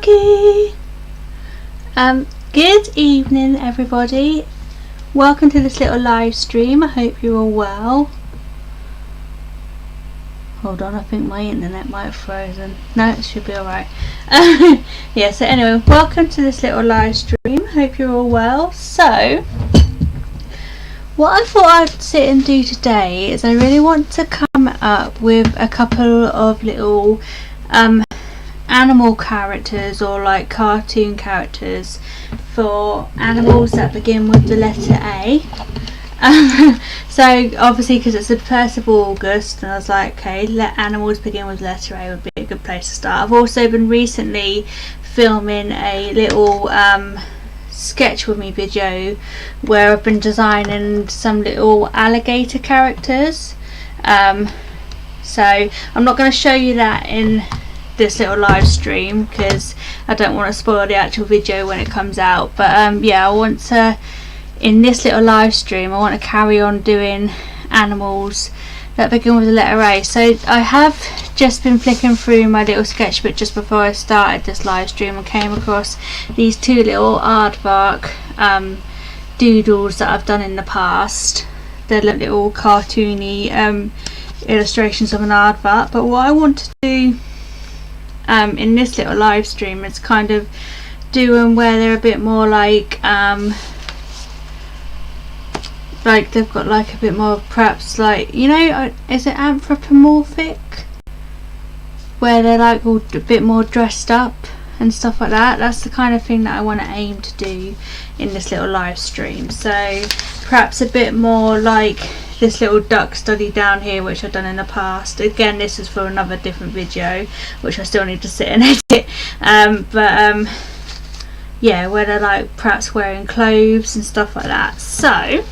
Okay. Good evening, everybody. Welcome to this little live stream. I hope you're all well. Hold on, I think my internet might have frozen. No, it should be alright. Yeah, so anyway, welcome to this little live stream. Hope you're all well. So, what I thought I'd sit and do today is I really want to come up with a couple of little animal characters or like cartoon characters for animals that begin with the letter A. So obviously because it's the 1st of August and I was like, okay, let animals begin with letter A would be a good place to start. I've also been recently filming a little sketch with me video where I've been designing some little alligator characters, so I'm not going to show you that in this little live stream because I don't want to spoil the actual video when it comes out, but yeah, I want to, in this little live stream, I want to carry on doing animals that begin with the letter A. So I have just been flicking through my little sketchbook just before I started this live stream and came across these two little aardvark doodles that I've done in the past. They're little cartoony illustrations of an aardvark, but what I want to do in this little live stream is kind of do them where they're a bit more like they've got like a bit more, perhaps like, you know, is it anthropomorphic, where they're like all a bit more dressed up and stuff like that. That's the kind of thing that I want to aim to do in this little live stream. So perhaps a bit more like this little duck study down here, which I've done in the past. Again, this is for another different video which I still need to sit and edit, yeah, where they're like perhaps wearing clothes and stuff like that. So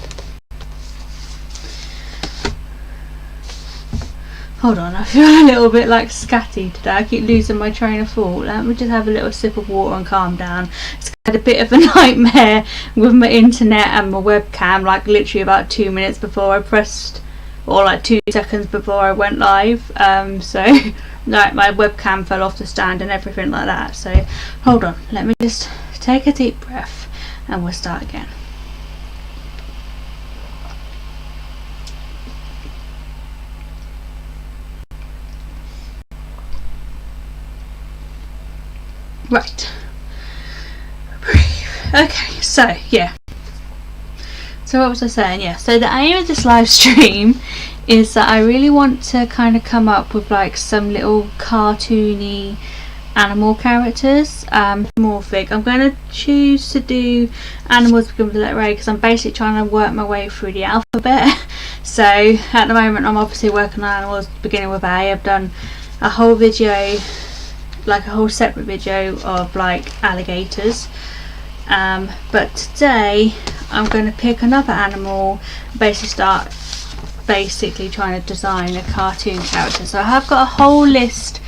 hold on, I feel a little bit like scatty today. I keep losing my train of thought. Let me just have a little sip of water and calm down. It's had a bit of a nightmare with my internet and my webcam, like literally about 2 minutes before I pressed, or like 2 seconds before I went live. So like my webcam fell off the stand and everything like that. So hold on, let me just take a deep breath and we'll start again. Right. Breathe. Okay, so yeah. So what was I saying? Yeah, so the aim of this live stream is that I really want to kind of come up with like some little cartoony animal characters, morphic. I'm going to choose to do animals begin with the letter A because I'm basically trying to work my way through the alphabet. So at the moment I'm obviously working on animals beginning with A. I've done a whole video, like a whole separate video of like alligators, but today I'm going to pick another animal, basically start trying to design a cartoon character. So I have got a whole list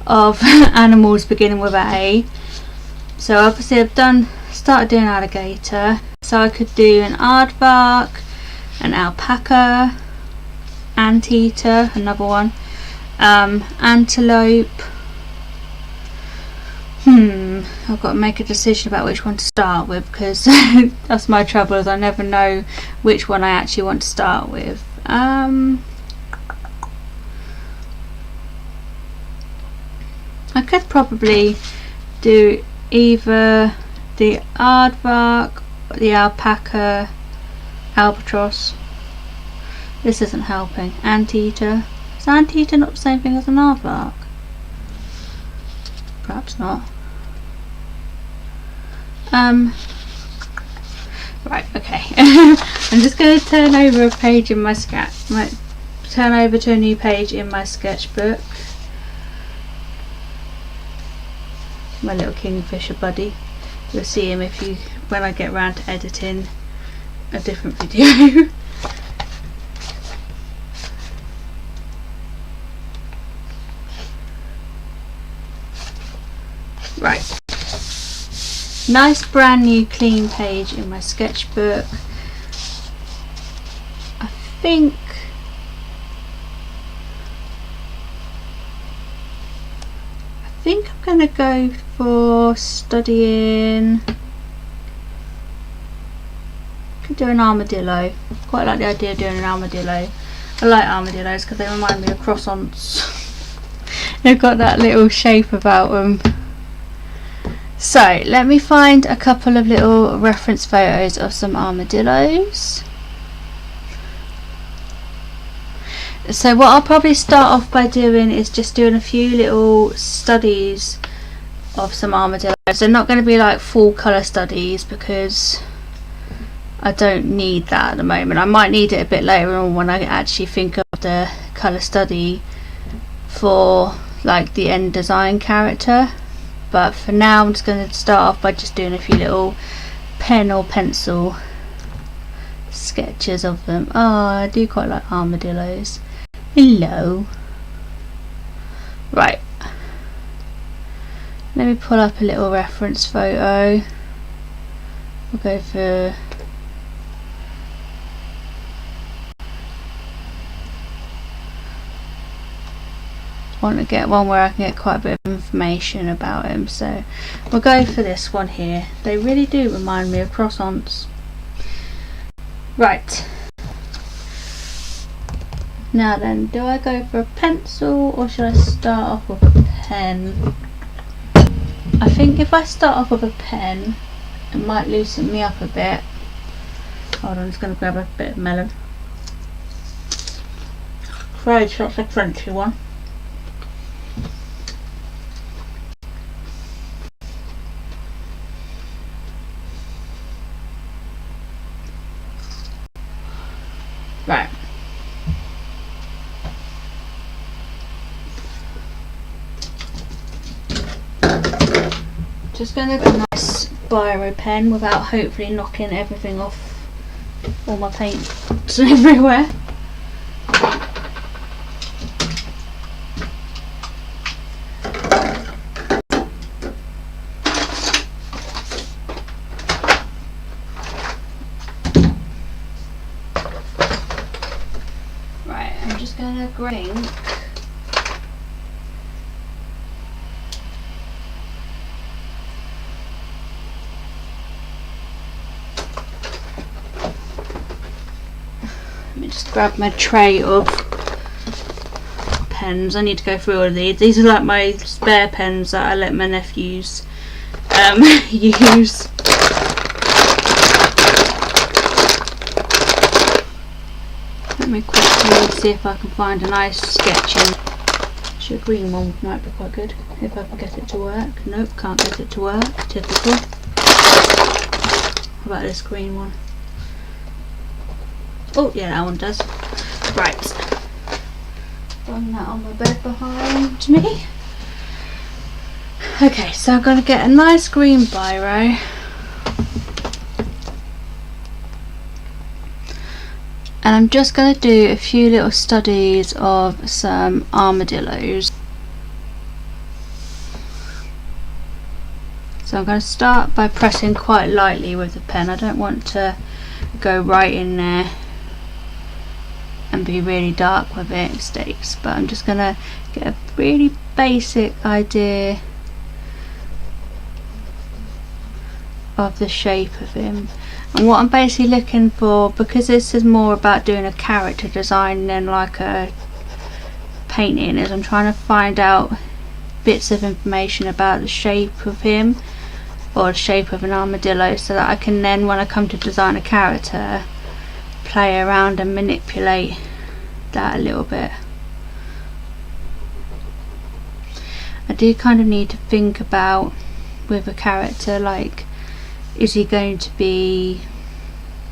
of animals beginning with A. So obviously I've started doing alligator, so I could do an aardvark, an alpaca, anteater, another one, antelope. I've got to make a decision about which one to start with because that's my trouble, is I never know which one I actually want to start with. I could probably do either the aardvark, the alpaca, albatross. This isn't helping. Anteater. Is anteater not the same thing as an aardvark? Perhaps not. Right, okay. I'm just going to turn over a page in my turn over to a new page in my sketchbook. My little kingfisher buddy. You'll see him when I get around to editing a different video. Right. Nice brand new clean page in my sketchbook. I think think I'm going to go for studying. Could do an armadillo. Quite like the idea of doing an armadillo. I like armadillos because they remind me of croissants. They've got that little shape about them. So let me find a couple of little reference photos of some armadillos. So what I'll probably start off by doing is just doing a few little studies of some armadillos. They're not going to be like full colour studies because I don't need that at the moment. I might need it a bit later on when I actually think of the colour study for like the end design character. But for now I'm just going to start off by just doing a few little pen or pencil sketches of them. Oh, I do quite like armadillos. Hello. Right. Let me pull up a little reference photo. We'll go for want to get one where I can get quite a bit of information about him, so we'll go for this one here. They really do remind me of croissants. Right, now then, do I go for a pencil or should I start off with a pen? I think if I start off with a pen it might loosen me up a bit. Hold on, I'm just going to grab a bit of melon. Fried shots, a crunchy one. Right. Just going to get a nice biro pen without hopefully knocking everything off, all my paint everywhere. I'm just going to grab ink. Let me just grab my tray of pens. I need to go through all of these. These are like my spare pens that I let my nephews use. Let me quickly see if I can find a nice sketching. Actually, a green one might be quite good if I can get it to work. Nope, can't get it to work. Typical. How about this green one? Oh yeah, that one does. Right. Done that on my bed behind me. Okay, so I'm going to get a nice green biro. And I'm just going to do a few little studies of some armadillos. So I'm going to start by pressing quite lightly with the pen. I don't want to go right in there and be really dark with it, mistakes, but I'm just going to get a really basic idea of the shape of him. And what I'm basically looking for, because this is more about doing a character design than like a painting, is I'm trying to find out bits of information about the shape of him or the shape of an armadillo, so that I can then, when I come to design a character, play around and manipulate that a little bit. I do kind of need to think about with a character, like, is he going to be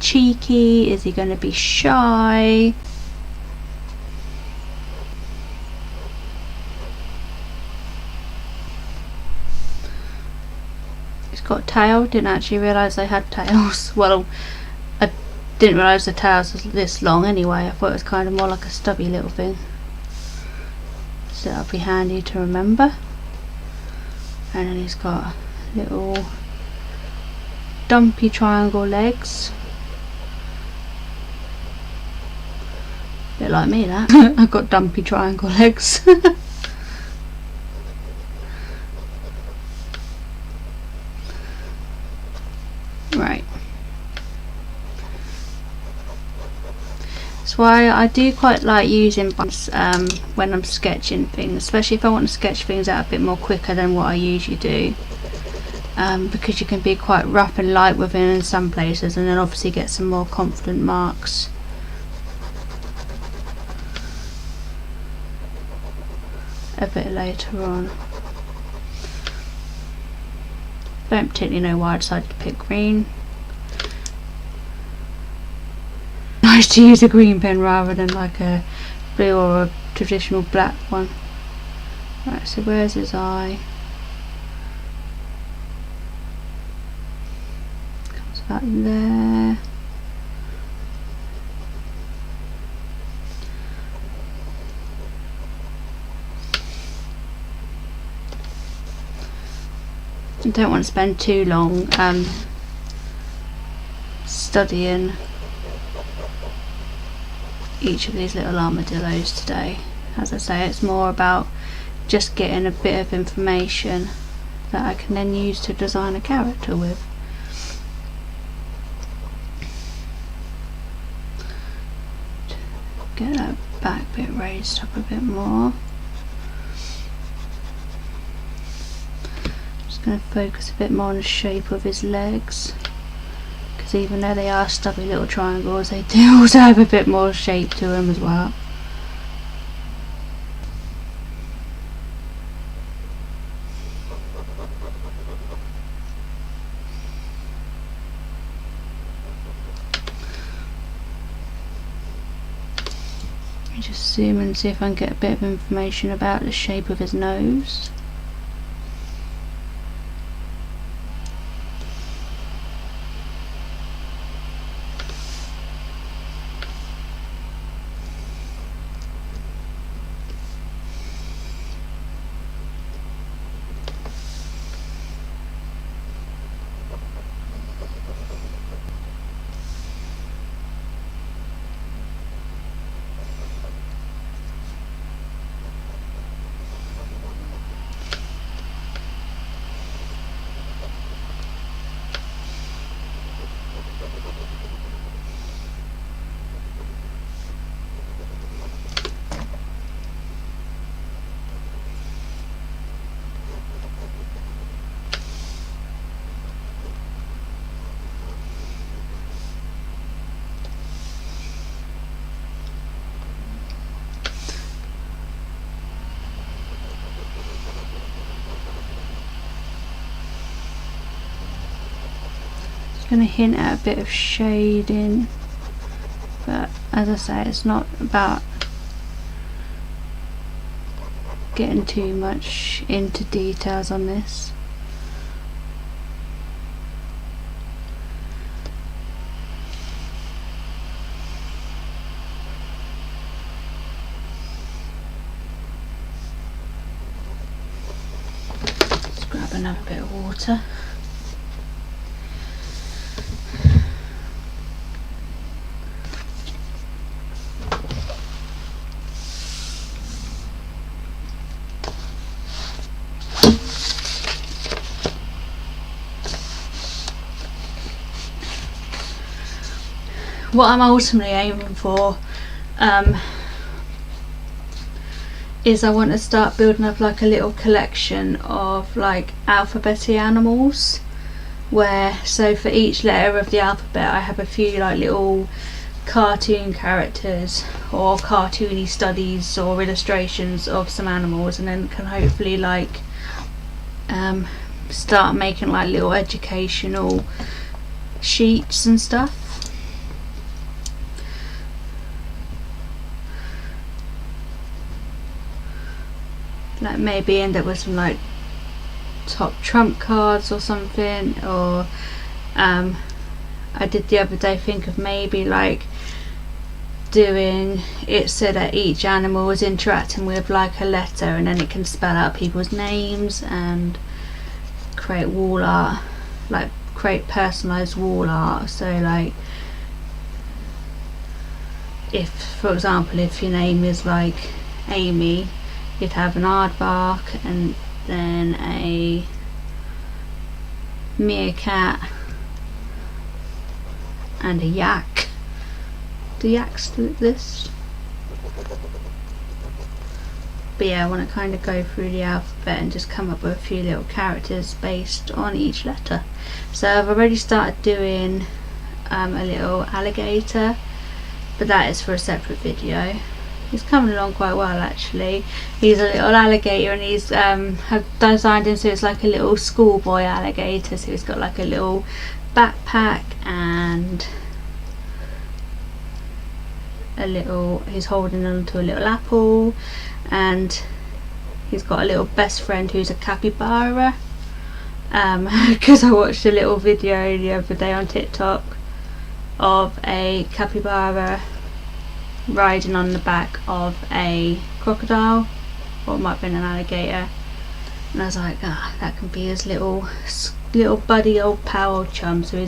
cheeky? Is he going to be shy? It's got a tail. Didn't actually realise they had tails. Well, I didn't realise the tails was this long anyway. I thought it was kind of more like a stubby little thing. So that'll be handy to remember. And then he's got little dumpy triangle legs. Bit like me, that. I've got dumpy triangle legs. Right. That's why I do quite like using buttons when I'm sketching things, especially if I want to sketch things out a bit more quicker than what I usually do, because you can be quite rough and light with it in some places, and then obviously get some more confident marks a bit later on. Don't particularly know why I decided to pick green. Nice to use a green pen rather than like a blue or a traditional black one. Right, so where's his eye? Comes about there. I don't want to spend too long studying each of these little armadillos today. As I say, it's more about just getting a bit of information that I can then use to design a character with. Get that back bit raised up a bit more. Just going to focus a bit more on the shape of his legs, because even though they are stubby little triangles, they do also have a bit more shape to them as well. Let me just zoom in and see if I can get a bit of information about the shape of his nose. Going to hint at a bit of shading, but as I say, it's not about getting too much into details on this. Let's grab another bit of water. What I'm ultimately aiming for is I want to start building up like a little collection of like alphabety animals, where so for each letter of the alphabet I have a few like little cartoon characters or cartoony studies or illustrations of some animals, and then can hopefully like start making like little educational sheets and stuff. Like maybe end up with some like top trump cards or something, or I did the other day think of maybe like doing it so that each animal is interacting with like a letter, and then it can spell out people's names and create wall art, like create personalized wall art. So like if, for example, if your name is like Amy, you'd have an aardvark and then a meerkat and a yak. Do yaks still exist? But yeah, I want to kind of go through the alphabet and just come up with a few little characters based on each letter. So I've already started doing a little alligator, but that is for a separate video. He's coming along quite well actually. He's a little alligator, and he's I've designed him so it's like a little schoolboy alligator. So he's got like a little backpack and he's holding on to a little apple, and he's got a little best friend who's a capybara, because I watched a little video the other day on TikTok of a capybara riding on the back of a crocodile, or it might have been an alligator, and I was like, that can be his little buddy, old pal, old chum. So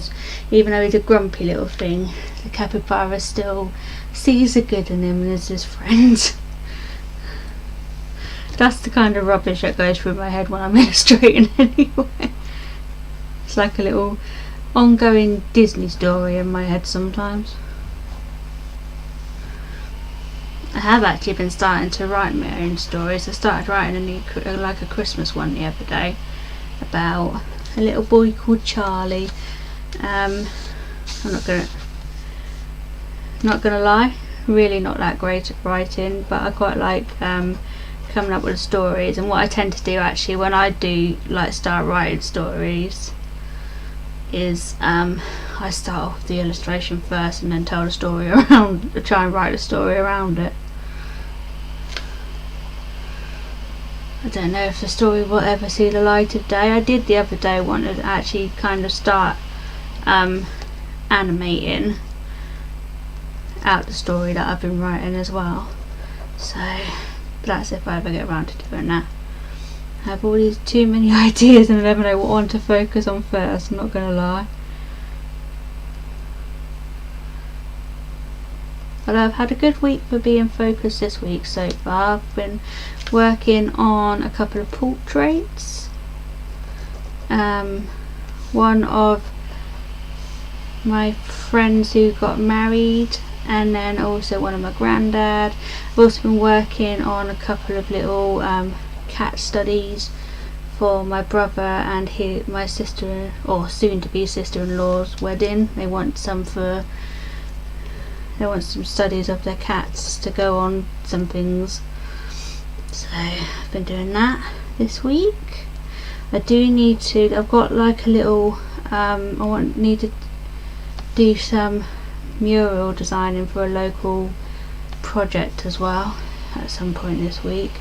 even though he's a grumpy little thing, the capybara still sees the good in him and is his friend. That's the kind of rubbish that goes through my head when I'm illustrating anyway. It's like a little ongoing Disney story in my head sometimes. I have actually been starting to write my own stories. I started writing a Christmas one the other day about a little boy called Charlie. I'm not gonna lie, really not that great at writing, but I quite like coming up with stories. And what I tend to do actually when I do like start writing stories is I start off with the illustration first and then tell the story around, try and write a story around it. I don't know if the story will ever see the light of day. I did the other day want to actually kind of start animating out the story that I've been writing as well. So that's if I ever get around to doing that. I have all these too many ideas and I never know what one to focus on first, I'm not gonna lie. But I've had a good week for being focused this week so far. I've been working on a couple of portraits. One of my friends who got married, and then also one of my granddad. I've also been working on a couple of little cat studies for my brother and my sister, or soon to be sister-in-law's wedding. They want some studies of their cats to go on some things. So I've been doing that this week. I do need to, I've got like a little need to do some mural designing for a local project as well at some point this week.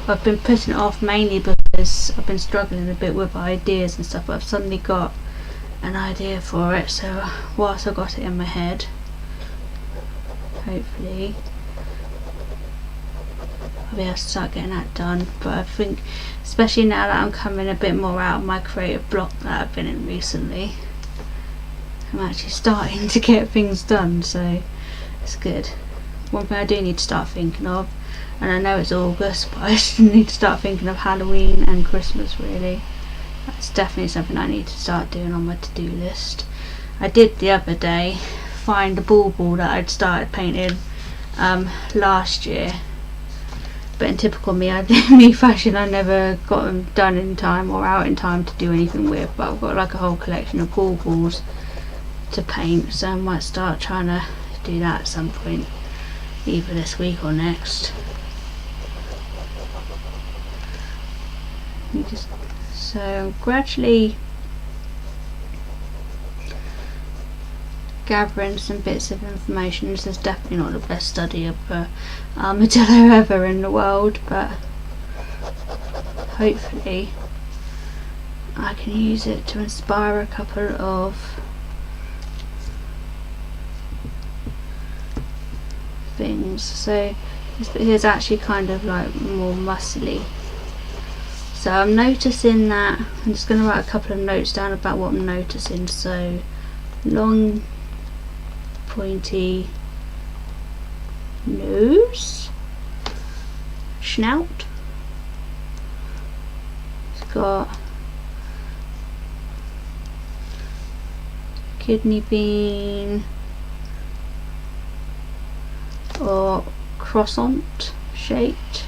I've been putting it off mainly because I've been struggling a bit with ideas and stuff, but I've suddenly got an idea for it, so whilst I've got it in my head, hopefully I'll be able to start getting that done. But I think especially now that I'm coming a bit more out of my creative block that I've been in recently, I'm actually starting to get things done, so it's good. One thing I do need to start thinking of, and I know it's August, but I still need to start thinking of Halloween and Christmas really. That's definitely something I need to start doing on my to-do list. I did the other day find a ball that I'd started painting last year, but in typical me fashion, I never got them done in time or out in time to do anything with. But I've got like a whole collection of balls to paint, so I might start trying to do that at some point, either this week or next. So I'm gradually gathering some bits of information. This is definitely not the best study of armadillo ever in the world, but hopefully I can use it to inspire a couple of things. So this bit here is actually kind of like more muscly. So I'm noticing that, I'm just going to write a couple of notes down about what I'm noticing. So long pointy nose, snout, it's got kidney bean or croissant shaped.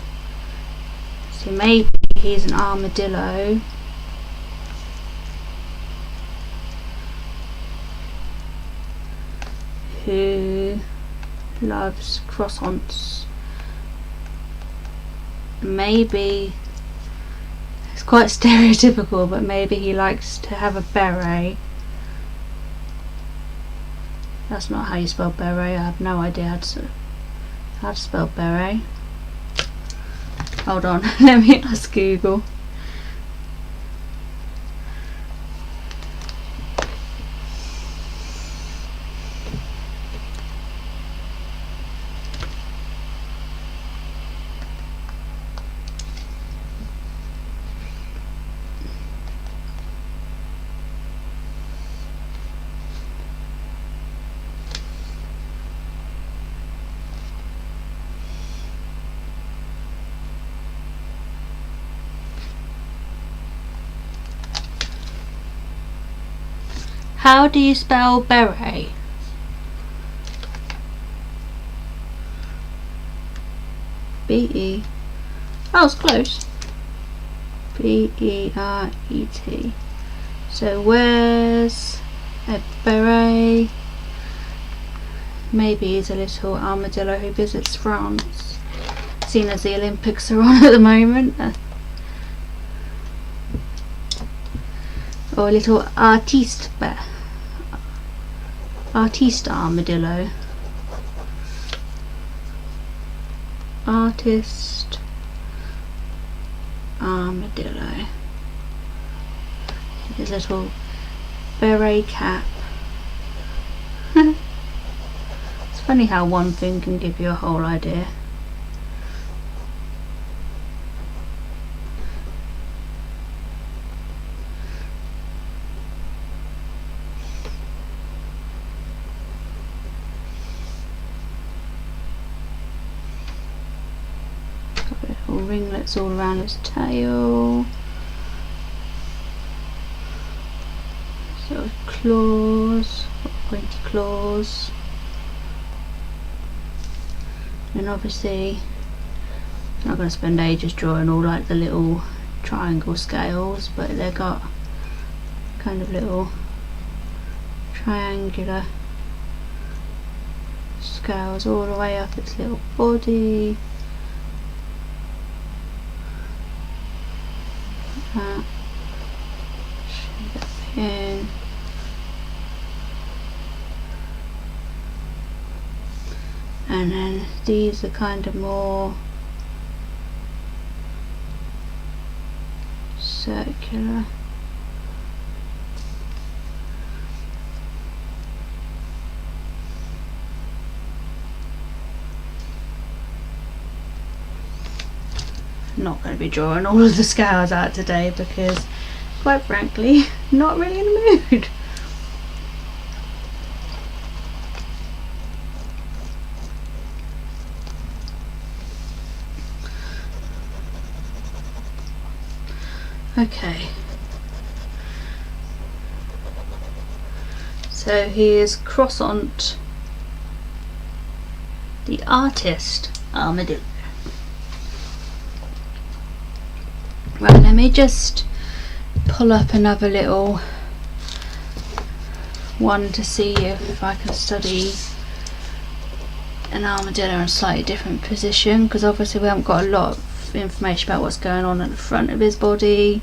So maybe he's an armadillo. Who loves croissants. Maybe it's quite stereotypical, but maybe he likes to have a beret. That's not how you spell beret. I have no idea how to spell beret. Hold on, let me ask Google. How do you spell beret? B-E. Oh, it's close. B-E-R-E-T. So where's a beret? Maybe he's a little armadillo who visits France, seeing as the Olympics are on at the moment. Or a little artiste armadillo. Artist armadillo. His little beret cap. It's funny how one thing can give you a whole idea. Little ringlets all around his tail. Sort of claws, pointy claws. And obviously I'm not going to spend ages drawing all like the little triangle scales, but they've got kind of little triangular scales all the way up its little body. That. Pin. And then these are kind of more circular. Not going to be drawing all of the scales out today because, quite frankly, not really in the mood. Okay, so here's Croissant, the artist armadillo. Right, let me just pull up another little one to see if I can study an armadillo in a slightly different position, because obviously we haven't got a lot of information about what's going on at the front of his body,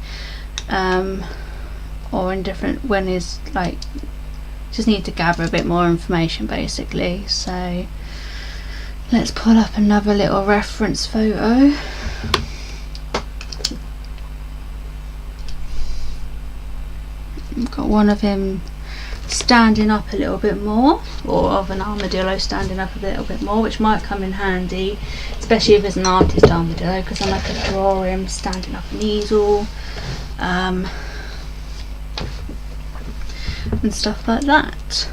or in different, when he's like, just need to gather a bit more information basically. So let's pull up another little reference photo. I've got one of him standing up a little bit more, or of an armadillo standing up a little bit more, which might come in handy, especially if it's an artist armadillo, because then I could draw him standing up an easel, and stuff like that.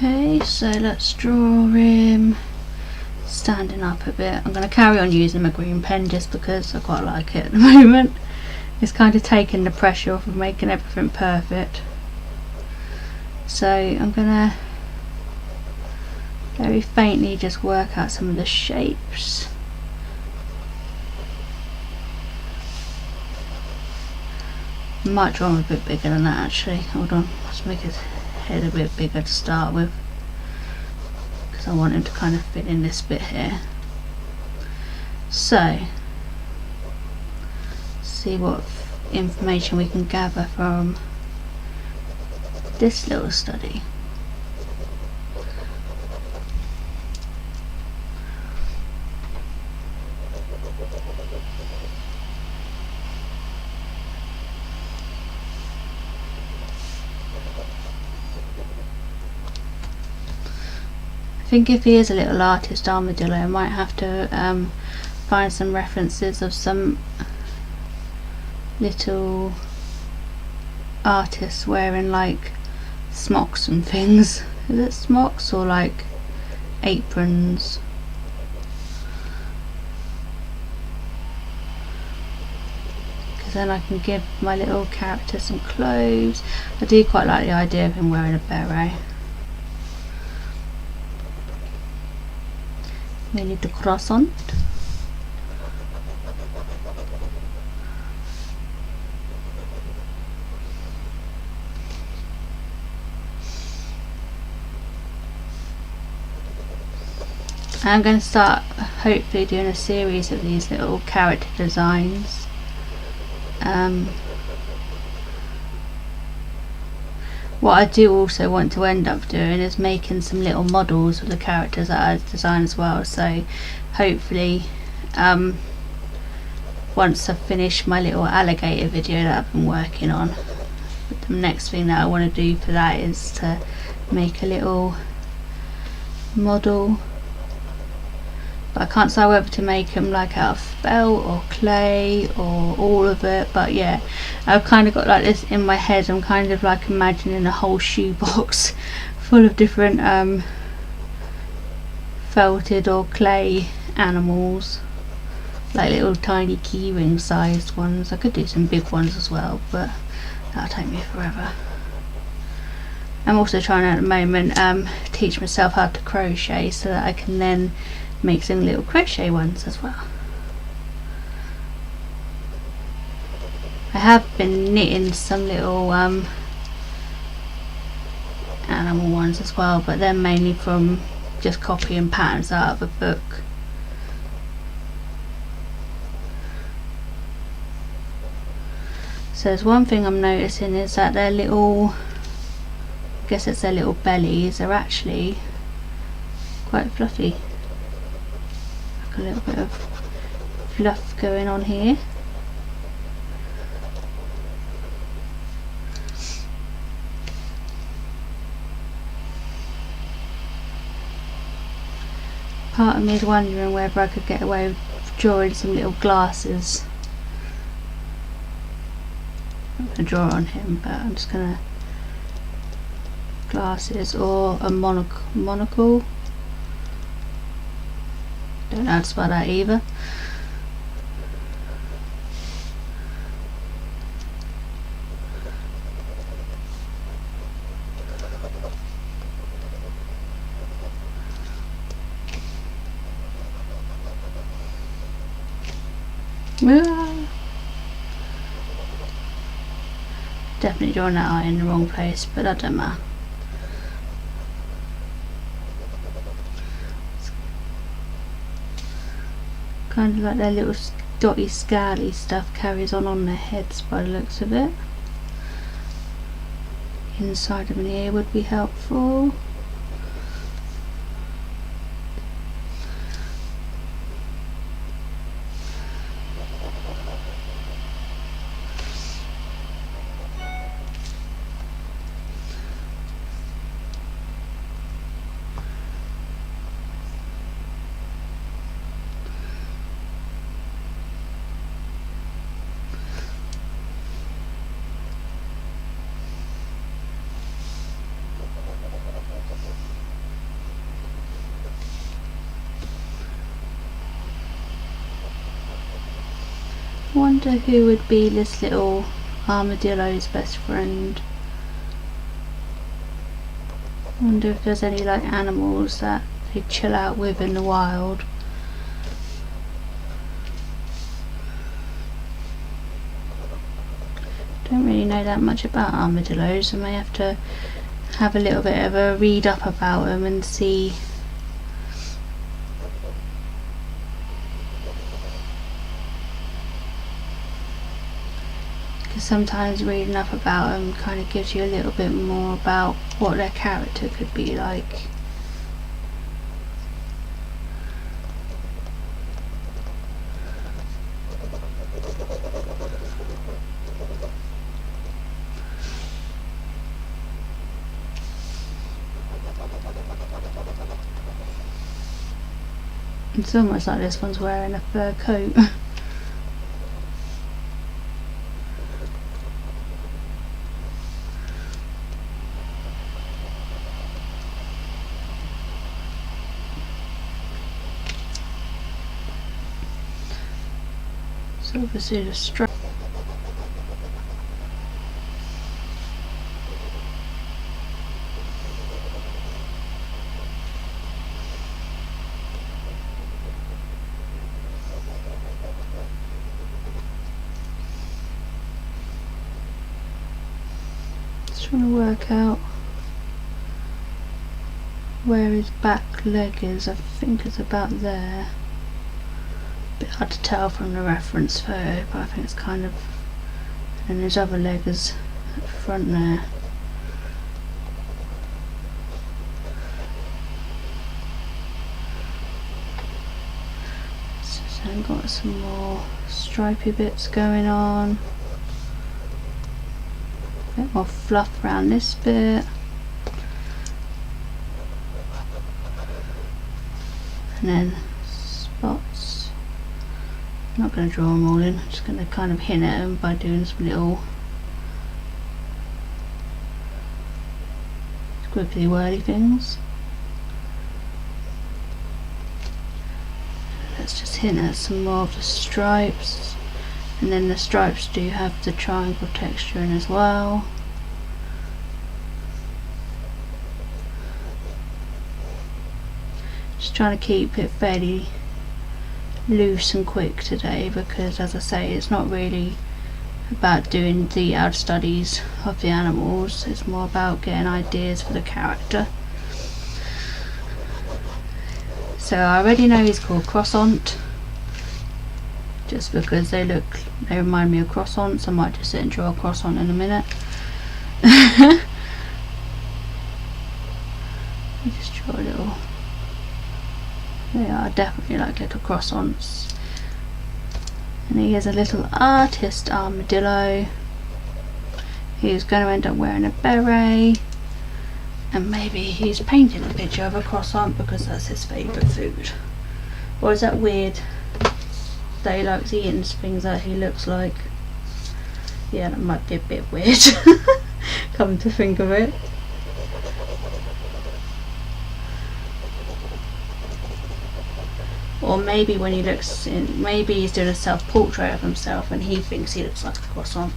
Okay, so let's draw him standing up a bit. I'm going to carry on using my green pen just because I quite like it at the moment. It's kind of taking the pressure off of making everything perfect. So I'm going to very faintly just work out some of the shapes. I might draw him a bit bigger than that actually. Hold on, let's make his head a bit bigger to start with, because I want him to kind of fit in this bit here. So, see what information we can gather from this little study. I think if he is a little artist armadillo, I might have to find some references of some little artists wearing like smocks and things. Is it smocks or like aprons? Because then I can give my little character some clothes. I do quite like the idea of him wearing a beret. We need the croissant. I'm going to start hopefully doing a series of these little character designs. What I do also want to end up doing is making some little models of the characters that I design as well, so hopefully once I've finished my little alligator video that I've been working on, the next thing that I want to do for that is to make a little model, but I can't decide whether to make them like out of felt or clay or all of it. But yeah, I've kind of got like this in my head. I'm kind of like imagining a whole shoebox full of different felted or clay animals, like little tiny keyring sized ones. I could do some big ones as well, but that'll take me forever. I'm also trying at the moment teach myself how to crochet so that I can then make some little crochet ones as well. I have been knitting some little animal ones as well, but they're mainly from just copying patterns out of a book. So there's one thing I'm noticing is that their little, I guess it's their little bellies, are actually quite fluffy. A little bit of fluff going on here. Part of me is wondering whether I could get away with drawing some little glasses. I'm not going to draw on him, but I'm just going to glasses or a monocle. Don't know how to spell that either. Definitely drawing that eye in the wrong place, but that don't matter. Kind of like their little dotty scally stuff carries on their heads by the looks of it. Inside of an ear would be helpful. Wonder who would be this little armadillo's best friend. Wonder if there's any like animals that they chill out with in the wild. Don't really know that much about armadillos. I may have to have a little bit of a read up about them and see. Because sometimes reading up about them kind of gives you a little bit more about what their character could be like. It's almost like this one's wearing a fur coat. So obviously the stripe. Trying to work out where his back leg is. I think it's about there. A bit hard to tell from the reference photo, but I think it's kind of, and his other leg is at the front there. So then got some more stripy bits going on. Bit more fluff around this bit, and then spots. I'm not going to draw them all in, I'm just going to kind of hint at them by doing some little squiggly wordy things. Let's just hint at some more of the stripes. And then the stripes do have the triangle texture in as well. Just trying to keep it fairly loose and quick today, because as I say, it's not really about doing detailed studies of the animals, it's more about getting ideas for the character. So I already know he's called Croissant, just because they remind me of croissants. I might just sit and draw a croissant in a minute. I just draw a little. They are definitely like little croissants. And he is a little artist armadillo. He's going to end up wearing a beret, and maybe he's painting a picture of a croissant because that's his favourite food. Or is that weird that he likes eating things that he looks like? Yeah, that might be a bit weird. Come to think of it. Or maybe when he looks in, maybe he's doing a self-portrait of himself and he thinks he looks like a croissant.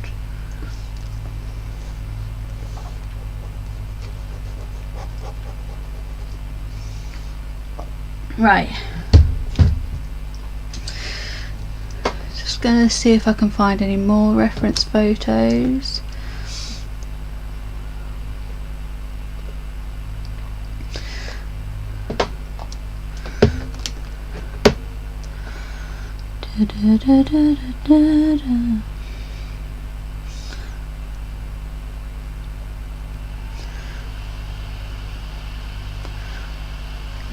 Right. Just gonna see if I can find any more reference photos.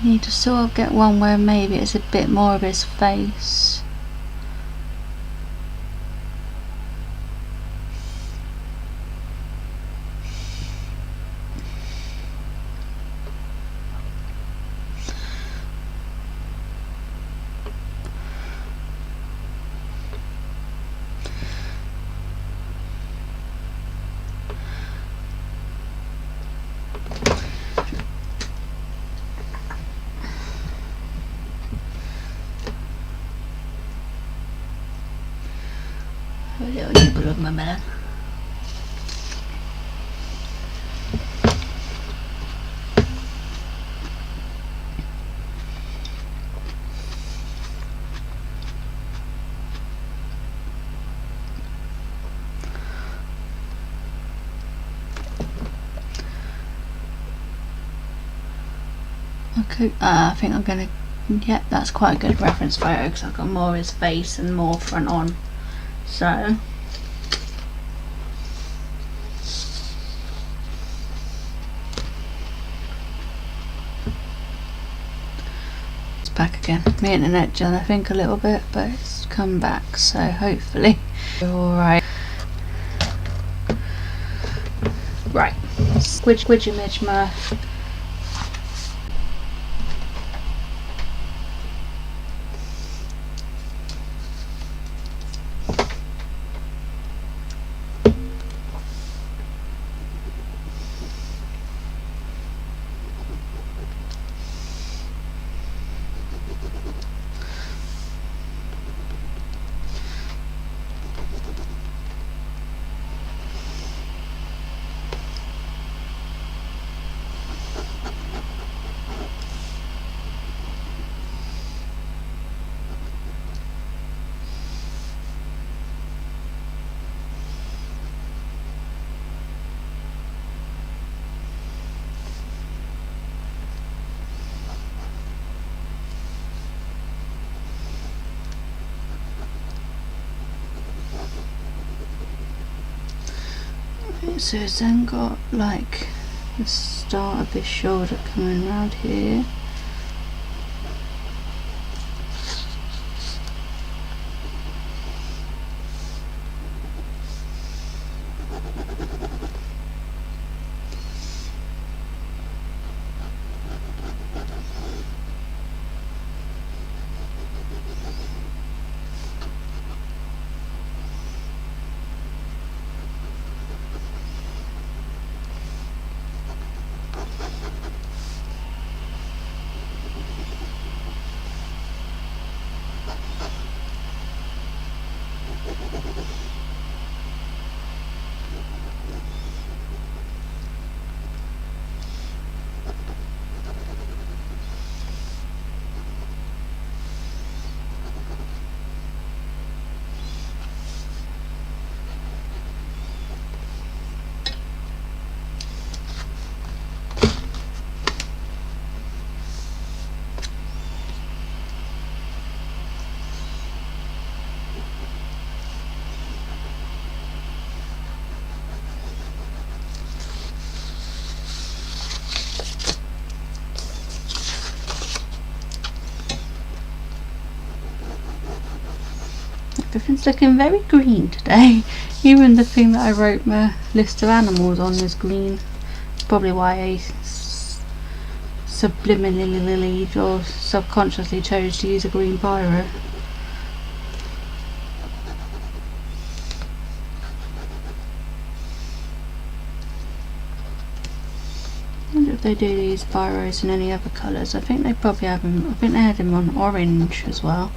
Need to sort of get one where maybe it's a bit more of his face. little nibble of my melon. Okay, I think I'm gonna, yeah, that's quite a good reference photo because I've got more of his face and more front on. So it's back again. My internet done I think a little bit, but it's come back, so hopefully alright. Right, squidge image my so it's then got like the start of his shoulder coming around here. Everything's looking very green today. Even the thing that I wrote my list of animals on is green. Probably why I subliminally or subconsciously chose to use a green biro. I wonder if they do these biros in any other colours. I think they probably have them. I think they had them on orange as well.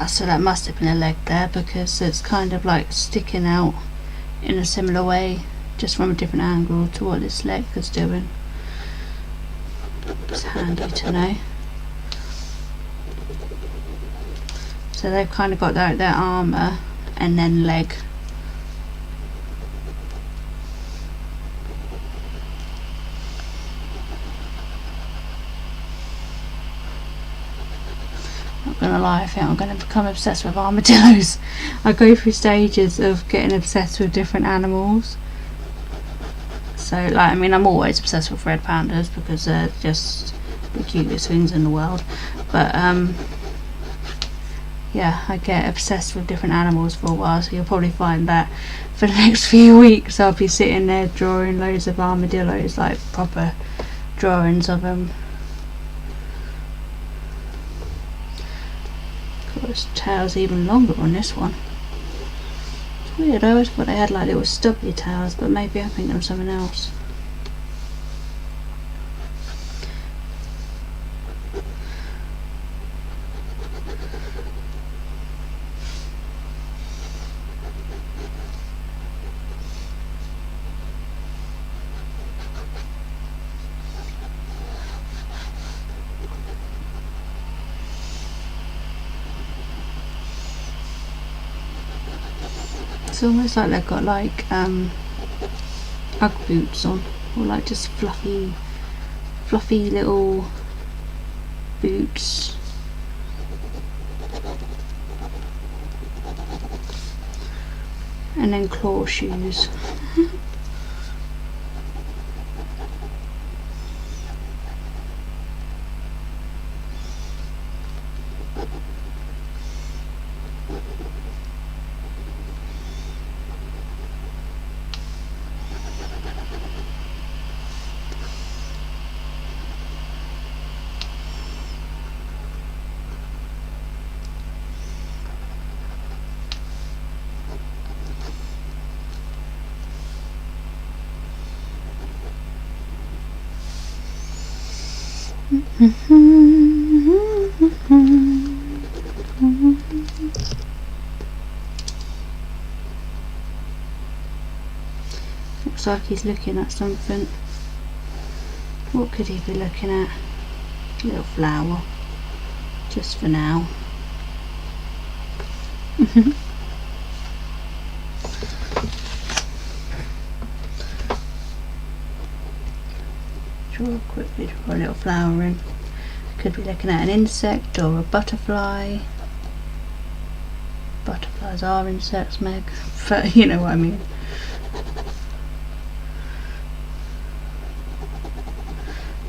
So that must have been a leg there, because it's kind of like sticking out in a similar way, just from a different angle to what this leg is doing. It's handy to know. So they've kind of got their armour and then leg. Not gonna lie, I think I'm gonna become obsessed with armadillos. I go through stages of getting obsessed with different animals. So like, I mean, I'm always obsessed with red pandas because they're just the cutest things in the world. But yeah, I get obsessed with different animals for a while, so you'll probably find that for the next few weeks I'll be sitting there drawing loads of armadillos, like proper drawings of them. His tail's even longer on this one. It's weird, I always thought they had like little stubby tails, but maybe I'm thinking of something else. It's almost like they've got like Ugg boots on, or like just fluffy little boots. And then claw shoes. Looks like he's looking at something. What could he be looking at? A little flower, just for now. Quickly draw a little flower in. Could be looking at an insect or a butterfly. Butterflies are insects, Meg, but you know what I mean.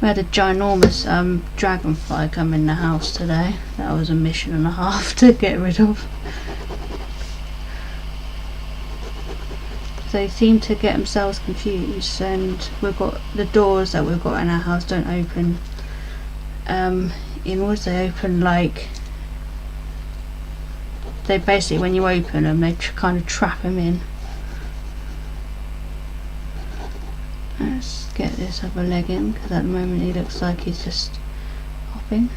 We had a ginormous dragonfly come in the house today. That was a mission and a half to get rid of. They seem to get themselves confused, and we've got the doors that we've got in our house don't open inwards, they open like, they basically, when you open them, they kind of trap them in. Let's get this other leg in, because at the moment he looks like he's just hopping.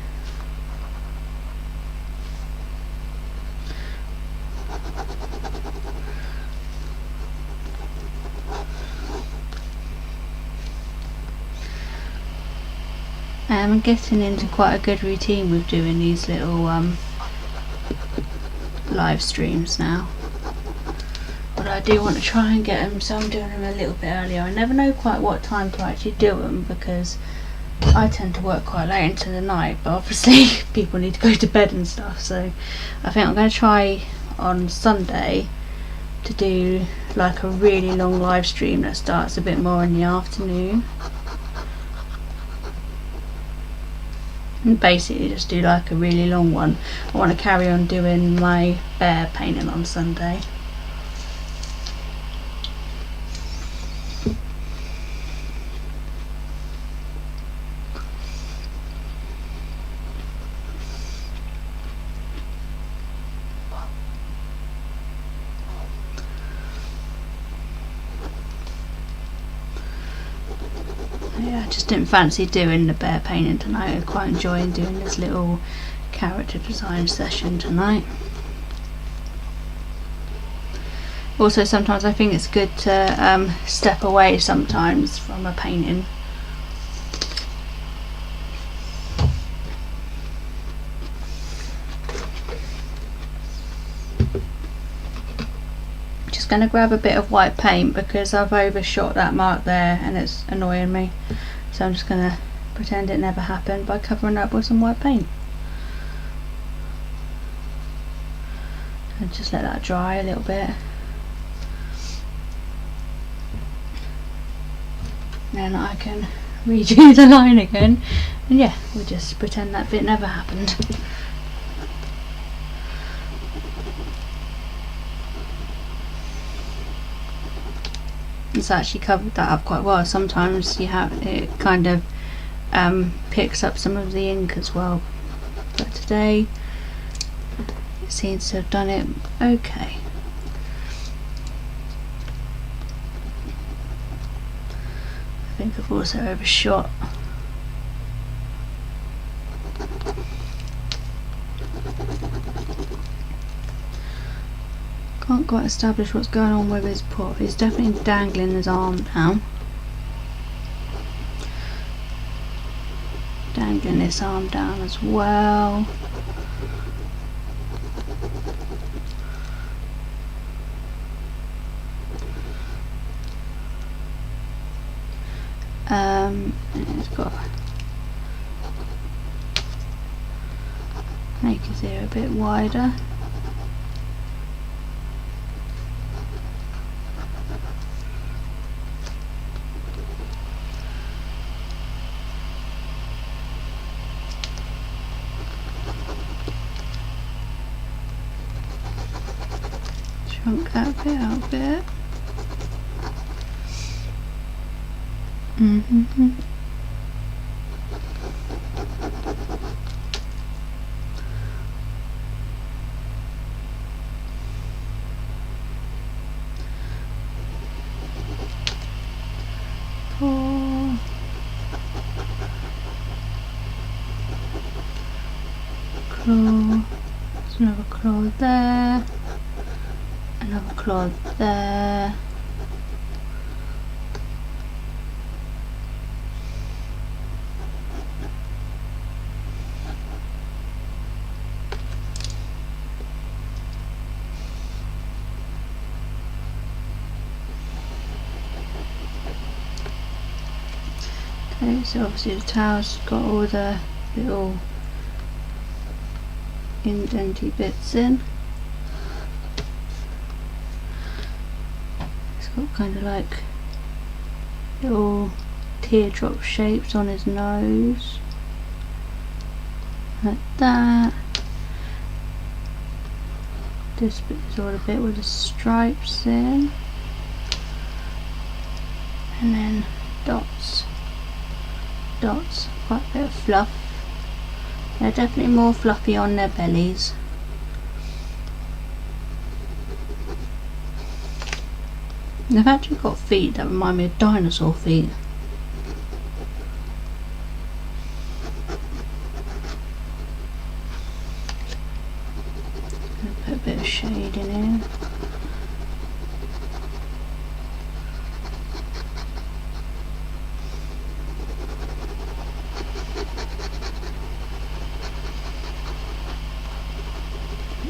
I'm getting into quite a good routine with doing these little live streams now, but I do want to try and get them, so I'm doing them a little bit earlier. I never know quite what time to actually do them, because I tend to work quite late into the night, but obviously people need to go to bed and stuff, so I think I'm going to try on Sunday to do like a really long live stream that starts a bit more in the afternoon. And basically just do like a really long one. I want to carry on doing my bear painting on Sunday. Yeah, I just didn't fancy doing the bear painting tonight. I'm quite enjoying doing this little character design session tonight. Also, sometimes I think it's good to step away sometimes from a painting. Just going to grab a bit of white paint because I've overshot that mark there and it's annoying me. So I'm just going to pretend it never happened by covering up with some white paint. And just let that dry a little bit. Then I can redo the line again. And yeah, we'll just pretend that bit never happened. It's actually covered that up quite well. Sometimes you have it kind of picks up some of the ink as well, but today it seems to have done it okay. I think I've also overshot. Can't quite establish what's going on with his paw. He's definitely dangling his arm down. Dangling this arm down as well. It's got make his ear a bit wider. Shrunk that bit out a bit. Claw. There's another claw there. Another claw there. Okay, so obviously the towel's got all the little indenty bits in. It's got kind of like little teardrop shapes on his nose, like that. This bit is all the bit with the stripes in, and then dots, quite a bit of fluff. They're definitely more fluffy on their bellies. They've actually got feet that remind me of dinosaur feet. Put a bit of shade in here.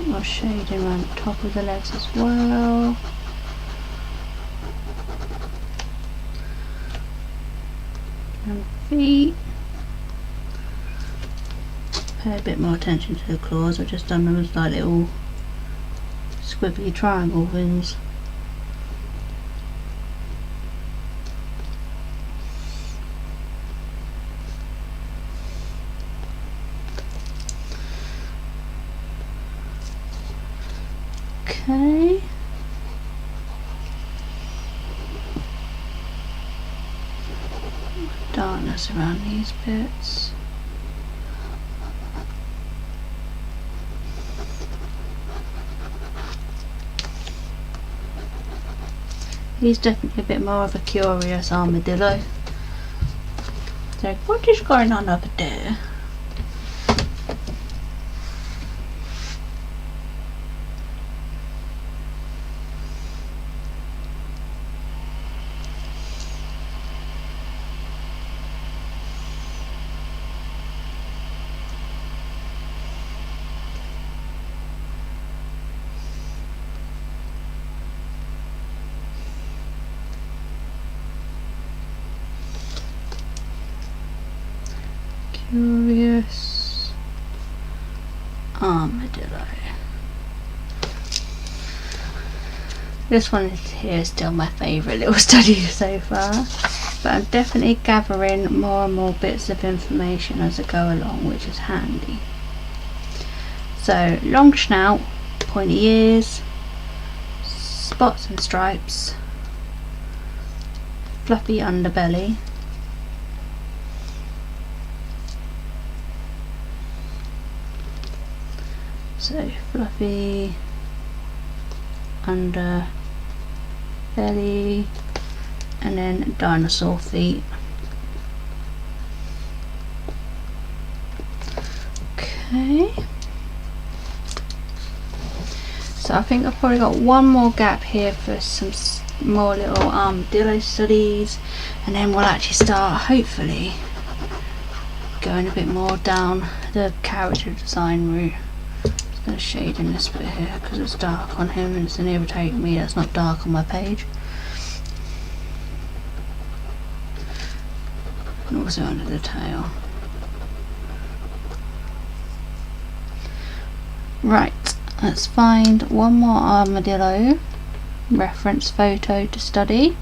More shading around the top of the legs as well. And feet. Pay a bit more attention to the claws. I've just done them as like little squiggly triangle things. Okay. Darkness around these bits. He's definitely a bit more of a curious armadillo. It's like, what is going on over there? Curious armadillo. This one here is still my favourite little study so far, but I'm definitely gathering more and more bits of information as I go along, which is handy. So, long snout, pointy ears, spots and stripes, fluffy underbelly, so fluffy underbelly, and then dinosaur feet. Okay. So I think I've probably got one more gap here for some more little armadillo studies, and then we'll actually start hopefully going a bit more down the character design route. I'm just going to shade in this bit here because it's dark on him and it's going to irritate me that's not dark on my page. And also under the tail. Right. Let's find one more armadillo reference photo to study.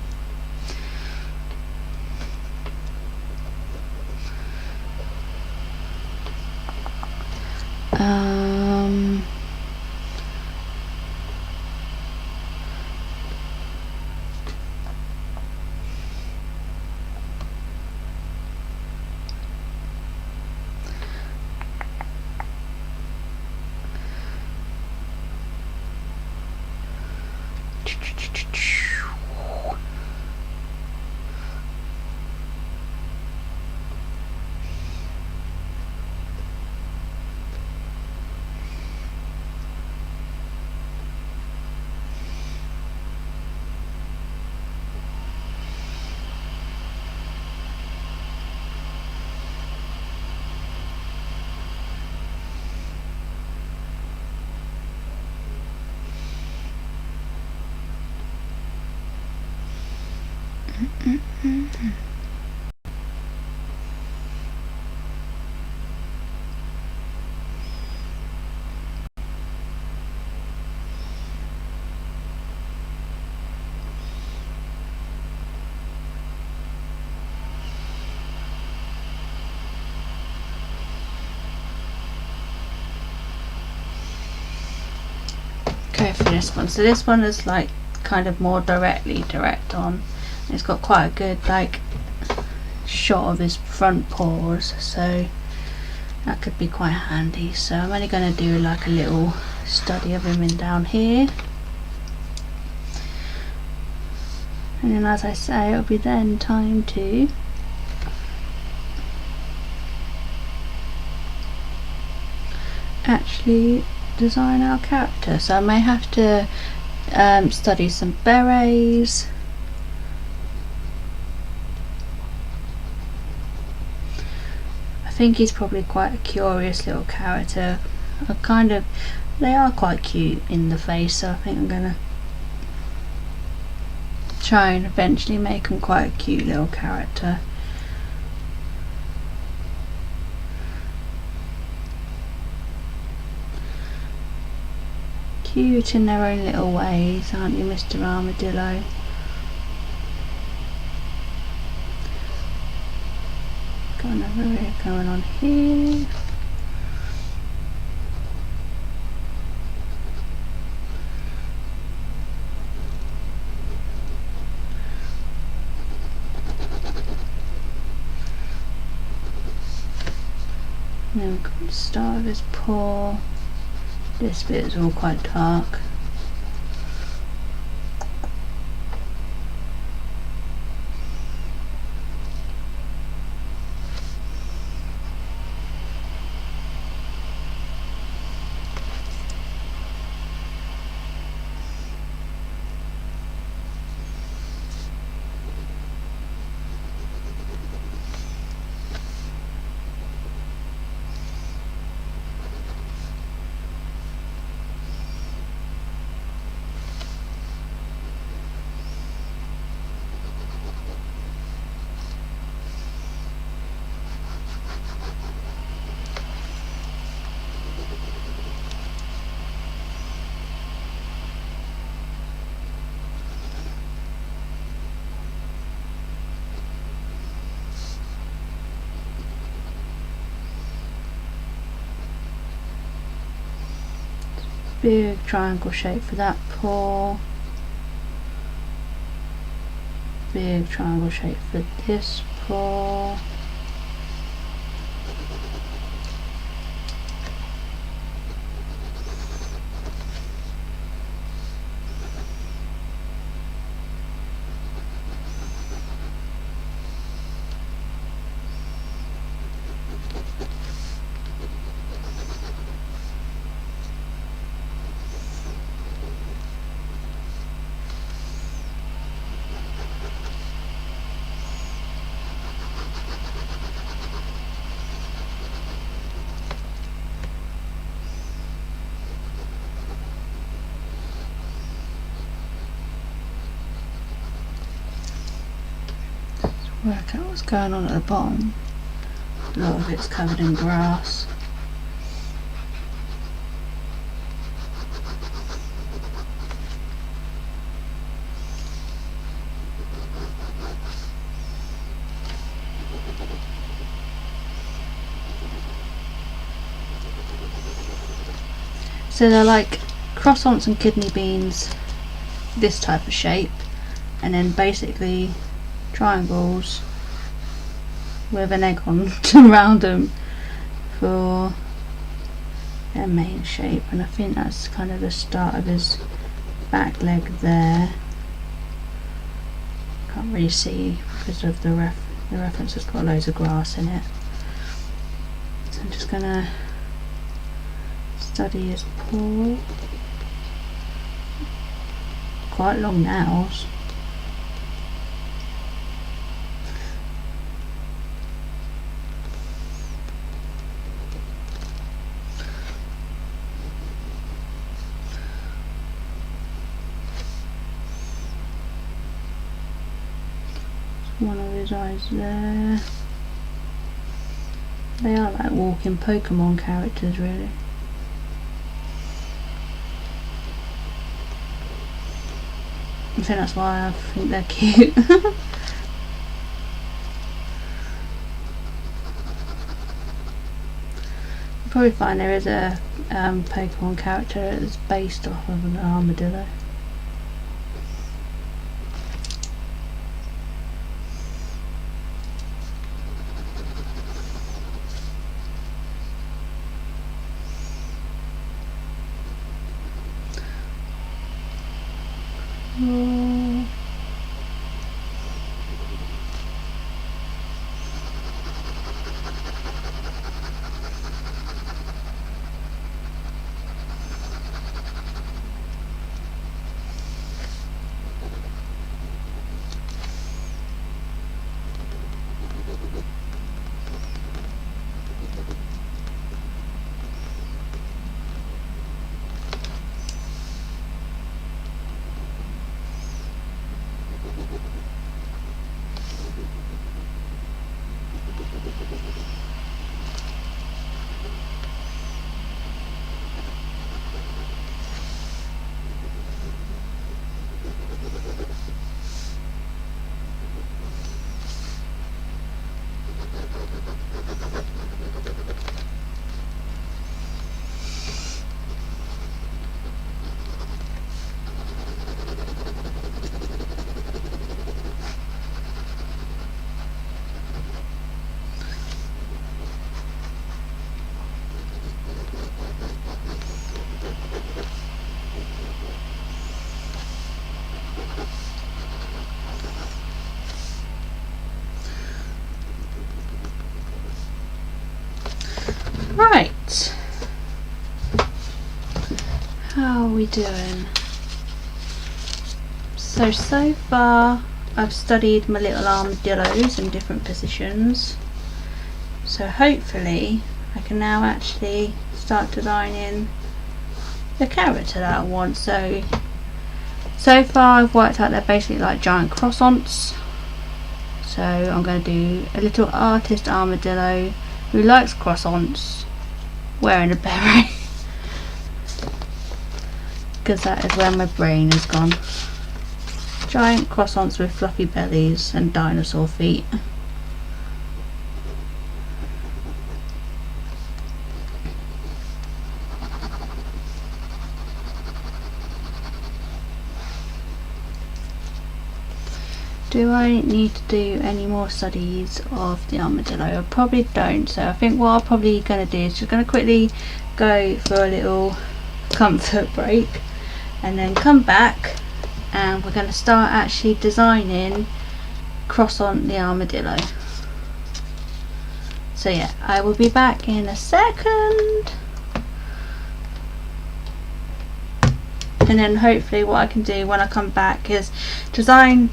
Okay, for this one. So this one is like kind of more direct on. It's got quite a good like shot of his front paws, so that could be quite handy. So I'm only going to do like a little study of him in down here, and then as I say, it'll be then time to actually design our character. So I may have to study some berets. I think he's probably quite a curious little character. They are quite cute in the face, so I think I'm gonna try and eventually make him quite a cute little character. Cute in their own little ways, aren't you, Mr. Armadillo? Got another ear going on here. And then we've got the start of his paw. This bit is all quite dark. big triangle shape for that paw, big triangle shape for this paw, work out what's going on at the bottom. A lot of it's covered in grass. So they're like croissants and kidney beans, this type of shape, and then basically triangles with an egg on around them for their main shape. And I think that's kind of the start of his back leg there. Can't really see because of the reference has got loads of grass in it. So I'm just gonna study his paw. Quite long nails. One of his eyes there. They are like walking Pokemon characters, really. I think that's why I think they're cute. You probably find there is a Pokemon character that's based off of an armadillo. Right, how are we doing? So far I've studied my little armadillos in different positions, so hopefully I can now actually start designing the character that I want. So far I've worked out they're basically like giant croissants, so I'm going to do a little artist armadillo who likes croissants wearing a beret, because that is where my brain has gone. Giant croissants with fluffy bellies and dinosaur feet. Do I need to do any more studies of the armadillo? I probably don't, so I think what I'm probably going to do is just going to quickly go for a little comfort break and then come back, and we're going to start actually designing cross on the armadillo. So yeah, I will be back in a second, and then hopefully what I can do when I come back is design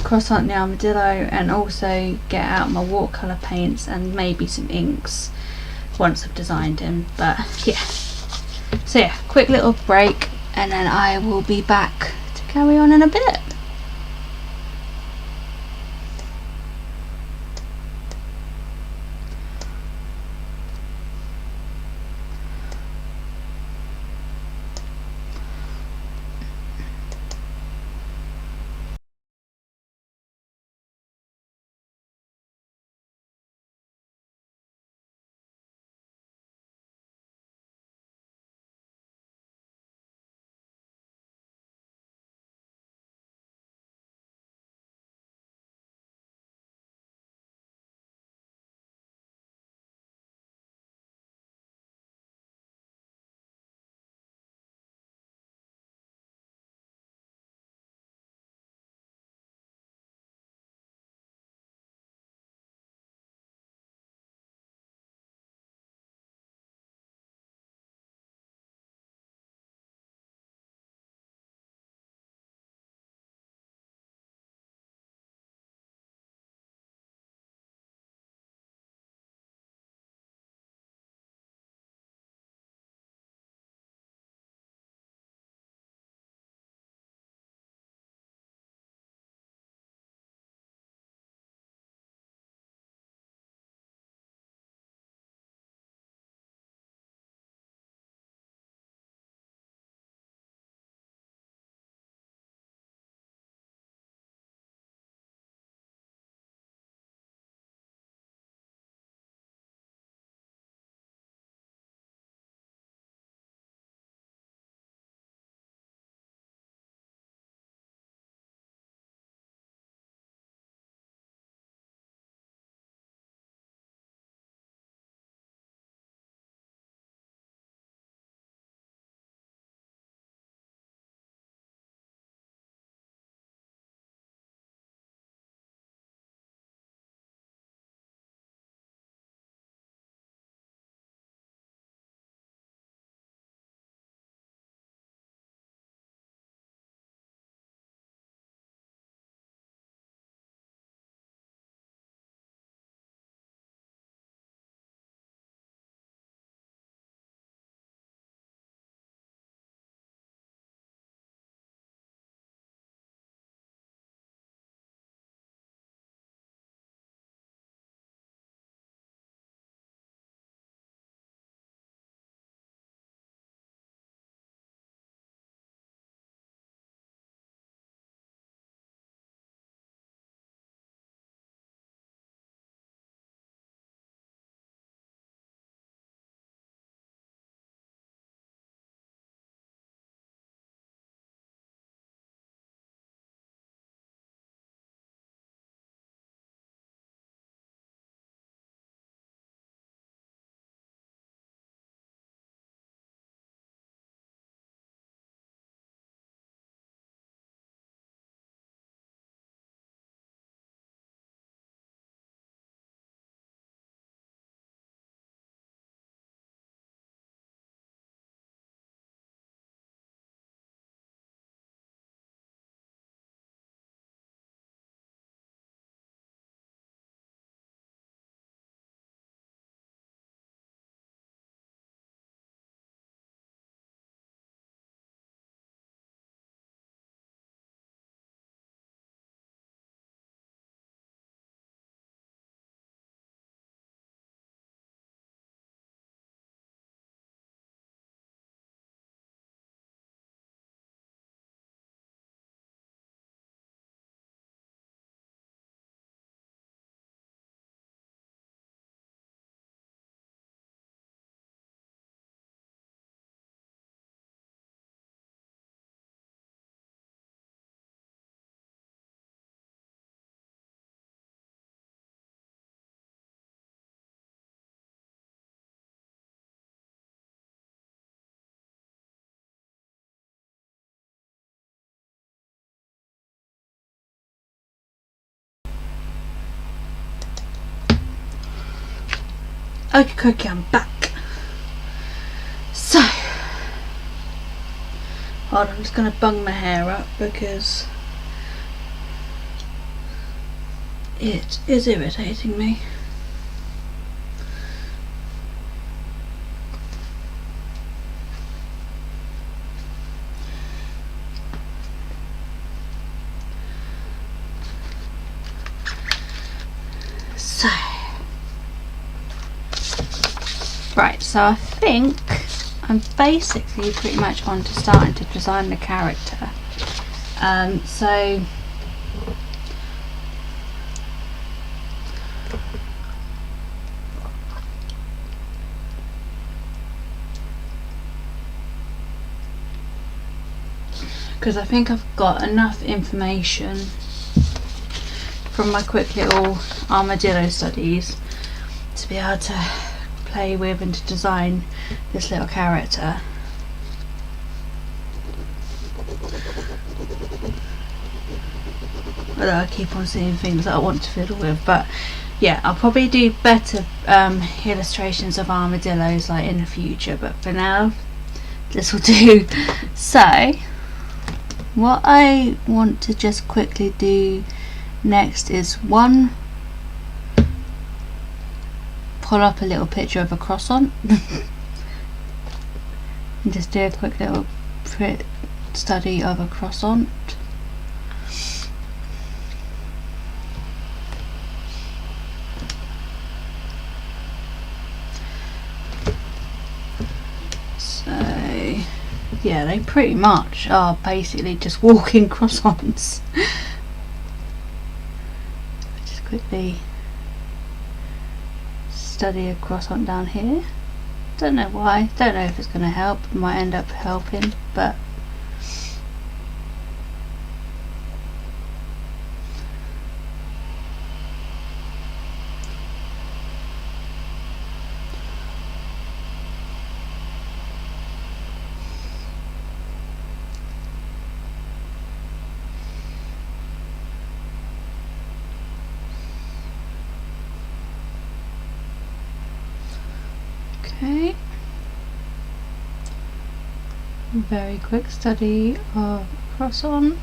cross on the armadillo and also get out my watercolour paints and maybe some inks once I've designed him. But yeah, so yeah, quick little break and then I will be back to carry on in a bit. Okay, I'm back. So, hold on, I'm just going to bung my hair up because it is irritating me. So, right, so I think I'm basically pretty much on to starting to design the character. So because I think I've got enough information from my quick little armadillo studies to be able to play with and to design this little character. Although I keep on seeing things that I want to fiddle with, but yeah, I'll probably do better illustrations of armadillos like in the future, but for now this will do. So what I want to just quickly do next is pull up a little picture of a croissant and just do a quick little study of a croissant. So yeah, they pretty much are basically just walking croissants. Just quickly study a croissant down here. Don't know why, don't know if it's going to help, it might end up helping, but okay. Very quick study of croissant.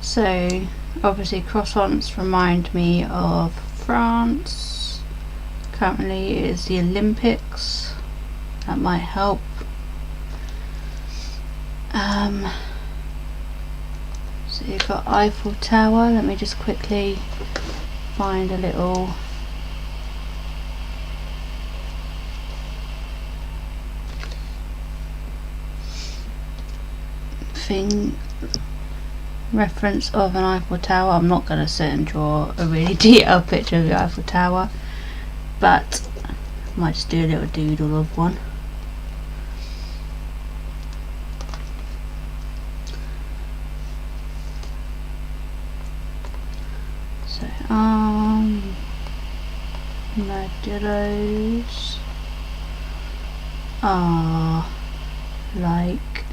So obviously croissants remind me of France. Currently it is the Olympics. That might help. So you've got Eiffel Tower. Let me just quickly find a little thing, reference of an Eiffel Tower. I'm not going to sit and draw a really detailed picture of the Eiffel Tower, but I might just do a little doodle of one. So armadillos are like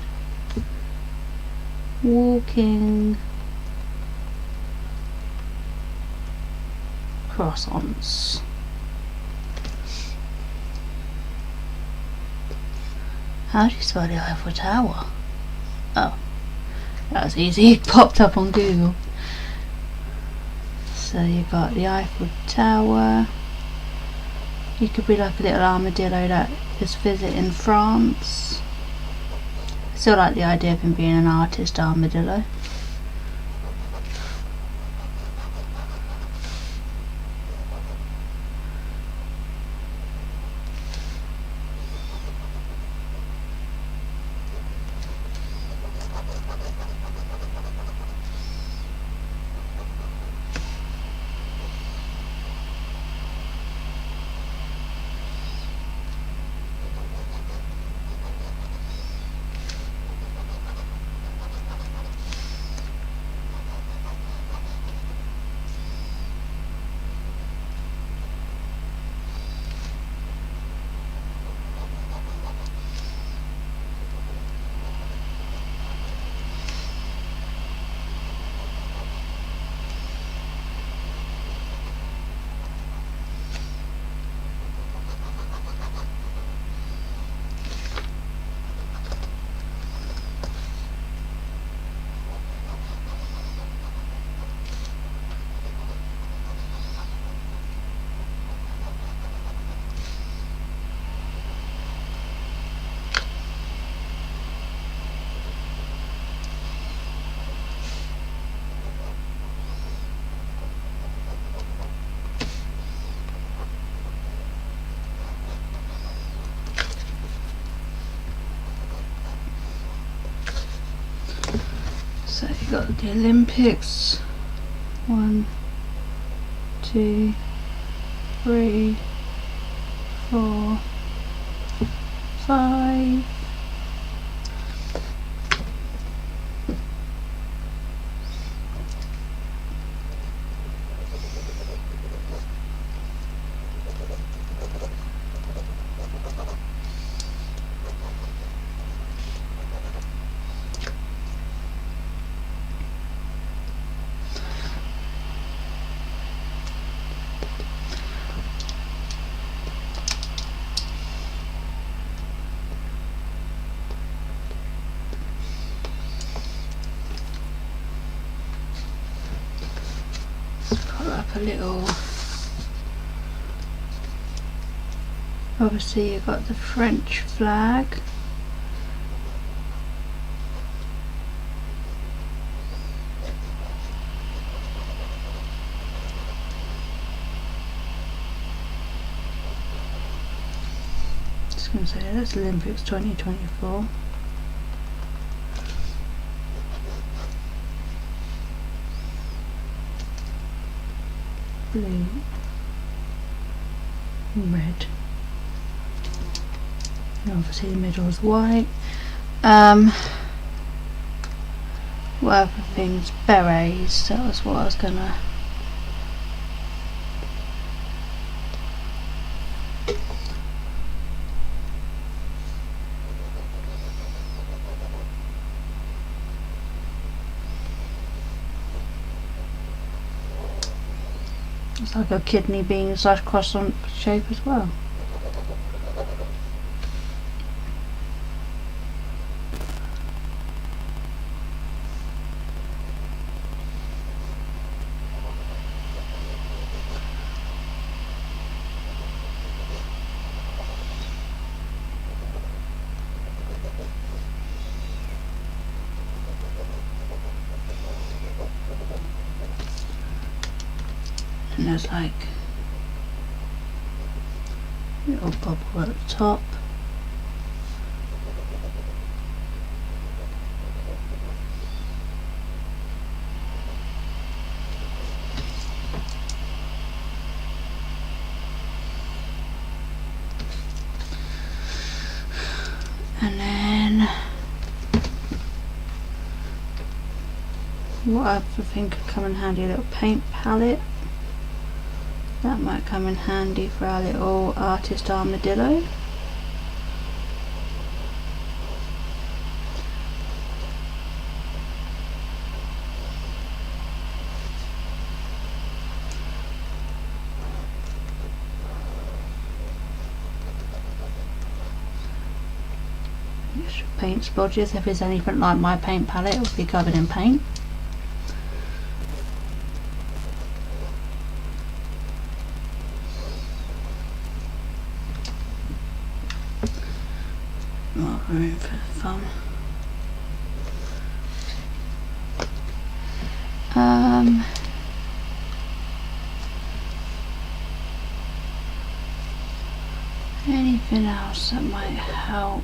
walking croissants. How do you spell the Eiffel Tower? Oh, that was easy. It popped up on Google. So you've got the Eiffel Tower. You could be like a little armadillo that is visiting France. Still like the idea of him being an artist armadillo. got the Olympics. 1, 2, 3, 4, 5. Put up a little. Obviously you've got the French flag. Just going to say that's Olympics 2024. Blue, red, and obviously the middle is white. What other things? Berets, that was what I was gonna. It's like a kidney bean / croissant shape as well. And there's like a little bubble at the top. And then what I think could come in handy, a little paint palette. That might come in handy for our little artist armadillo. Paint splodges. If it's anything like my paint palette, it will be covered in paint. More room for fun. Anything else that might help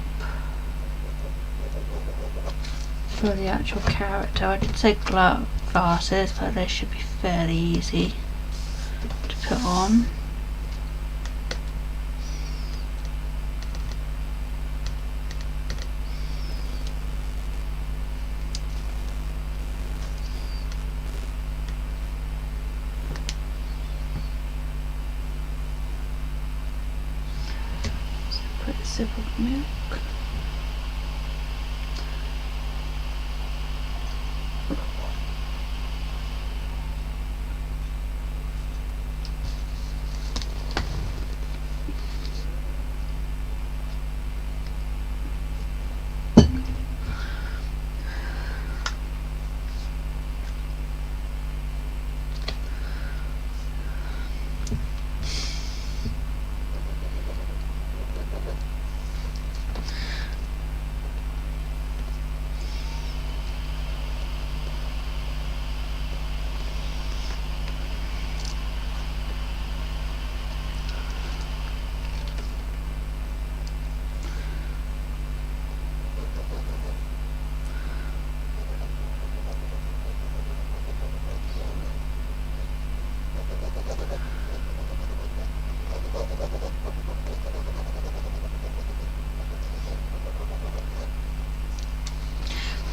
for the actual character? I did say glasses, but they should be fairly easy to put on. Put a sip of milk.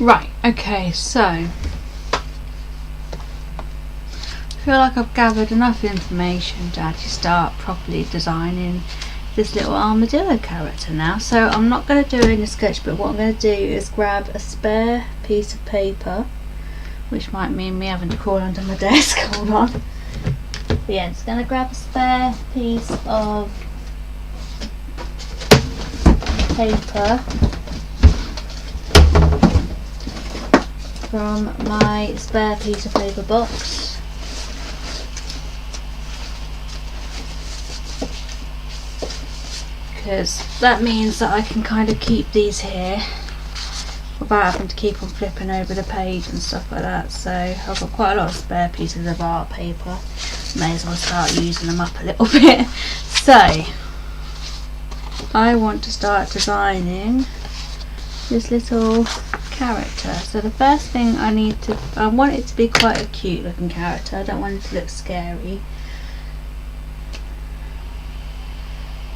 Right, okay, so I feel like I've gathered enough information to actually start properly designing this little armadillo character now. So I'm not going to do it in a sketchbook. What I'm going to do is grab a spare piece of paper, which might mean me having to crawl under my desk. Hold on. But yeah, just going to grab a spare piece of paper from my spare piece of paper box. Because that means that I can kind of keep these here without having to keep on flipping over the page and stuff like that. So I've got quite a lot of spare pieces of art paper. May as well start using them up a little bit. So I want to start designing this little character. So the first thing I want it to be quite a cute looking character. I don't want it to look scary.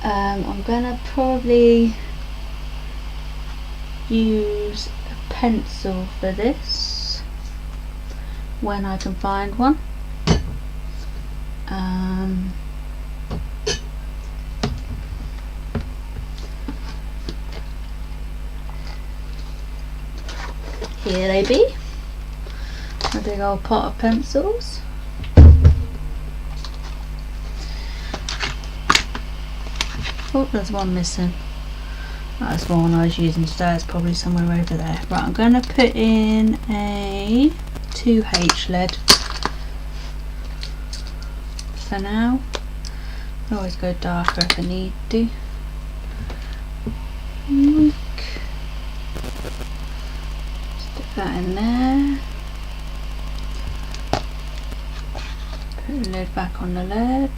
I'm gonna probably use a pencil for this when I can find one. Here they be, a big old pot of pencils. Oh, there's one missing. That's the one I was using today. It's probably somewhere over there. Right, I'm going to put in a 2H lead for now. I always go darker if I need to. Stick that in there. Put the lid back on the lead.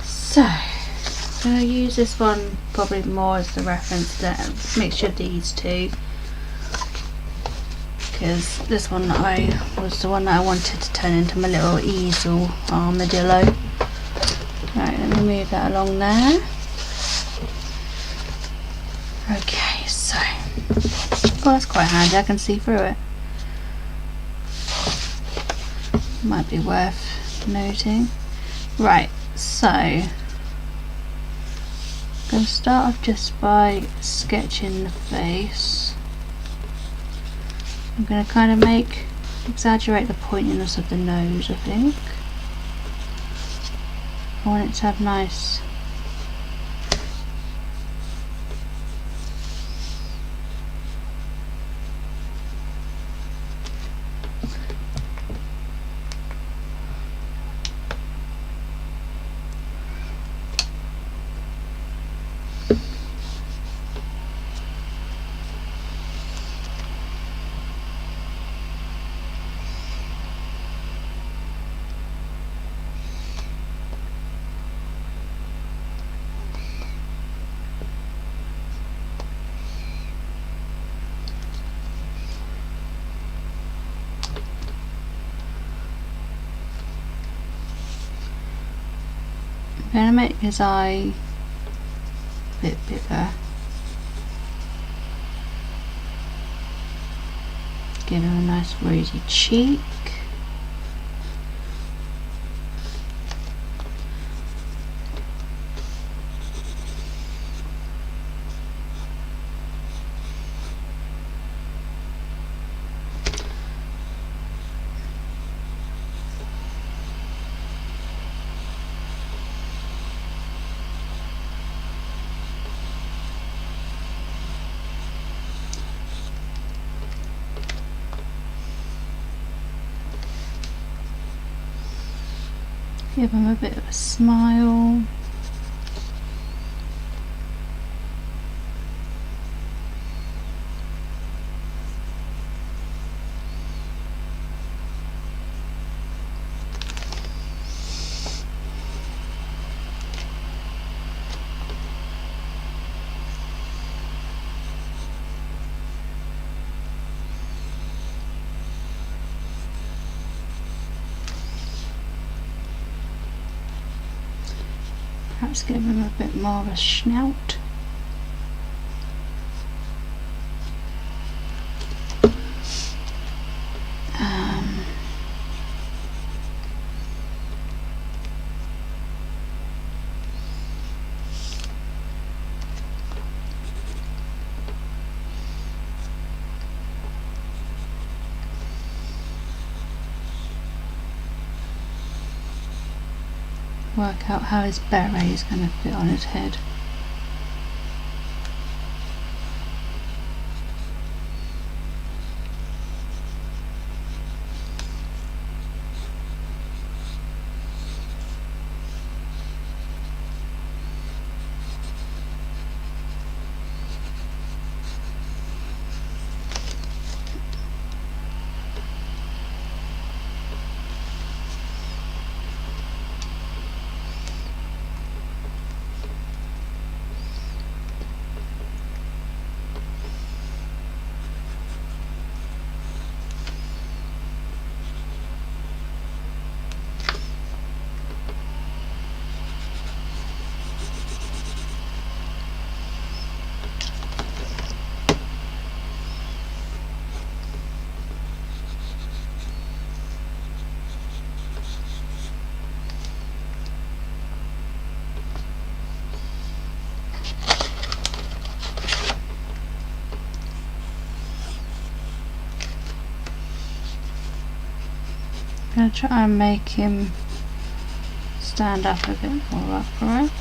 So, I'm going to use this one probably more as the reference to a mixture of these two, because this one was the one that I wanted to turn into my little easel armadillo. Right, let me move that along there. Okay, so, oh, that's quite handy, I can see through it. Might be worth noting. Right, so I'm going to start off just by sketching the face. I'm going to kind of exaggerate the pointiness of the nose, I think. I want it to have nice I'm going to make his eye a bit bigger. Give him a nice rosy cheek. Give him a bit of a smile. Let's give him a bit more of a snout. Work out how his beret is going to fit on his head. I'm going to try and make him stand up a bit more upright.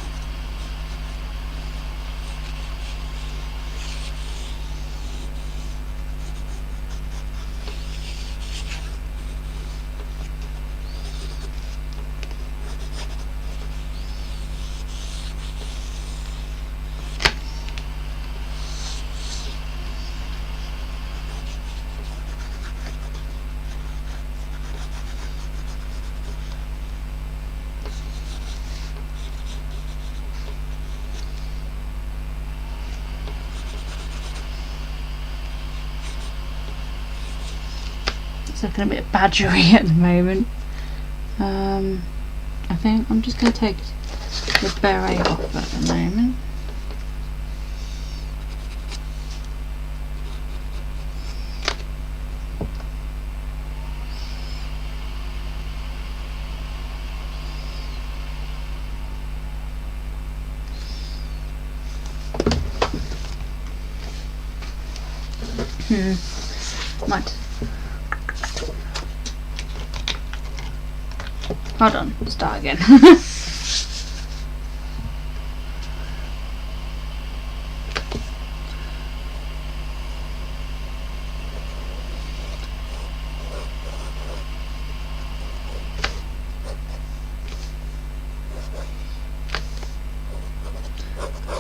It's looking a bit badgery at the moment. I think I'm just going to take the beret off at the moment. Might. Hold on, start again.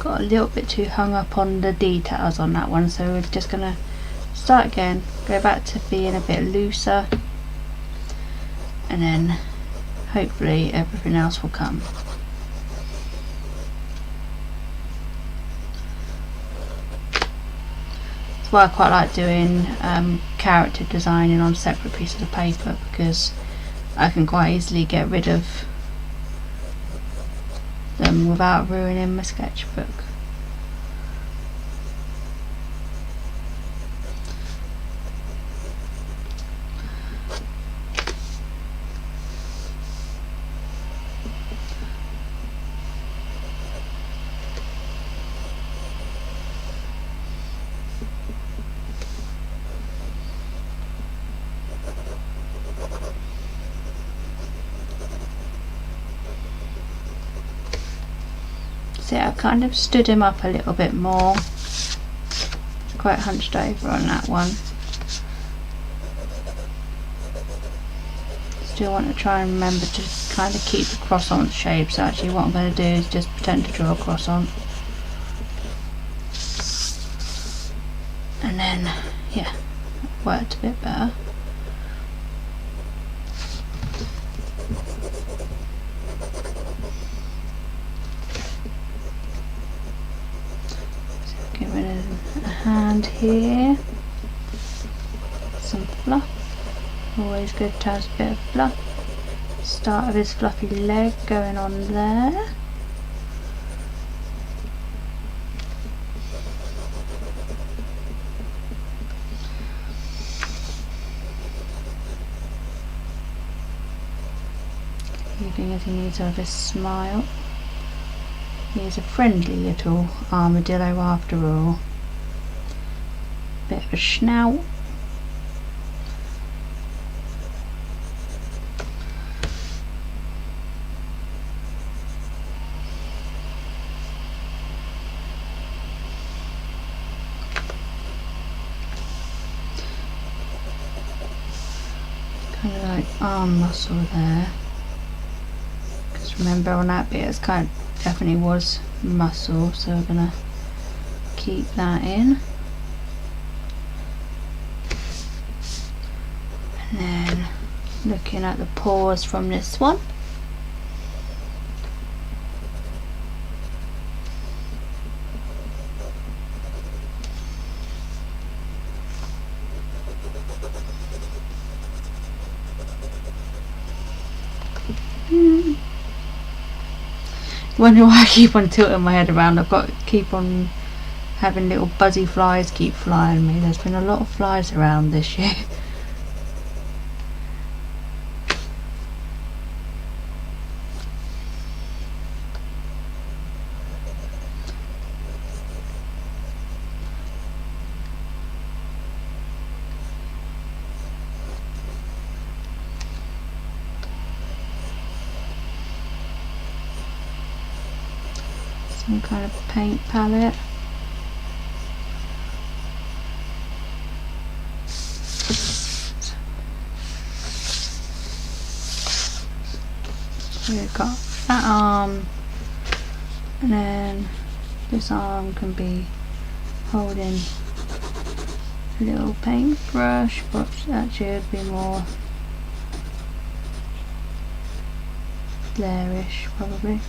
Got a little bit too hung up on the details on that one, so we're just gonna start again, go back to being a bit looser, and then hopefully everything else will come. That's why I quite like doing character designing on separate pieces of paper, because I can quite easily get rid of them without ruining my sketchbook. See, I kind of stood him up a little bit more. Quite hunched over on that one. Still want to try and remember to kind of keep the cross-on shape, so actually what I'm going to do is just pretend to draw a cross-on. And then, yeah, it worked a bit better. Get rid of a hand here, some fluff, always good to have a bit of fluff. Start of his fluffy leg going on there. Leaving as he needs to have a smile. He is a friendly little armadillo after all. Bit of a snout. Kind of like arm muscle there. Because remember on that bit it's kind of definitely was muscle, so we're gonna keep that in. And then looking at the paws from this one. Wonder why I keep on tilting my head around. I've got to keep on having little buzzy flies keep flying me. There's been a lot of flies around this year. Some kind of paint palette. We've got that arm, and then this arm can be holding a little paintbrush, but actually it would be more there-ish probably.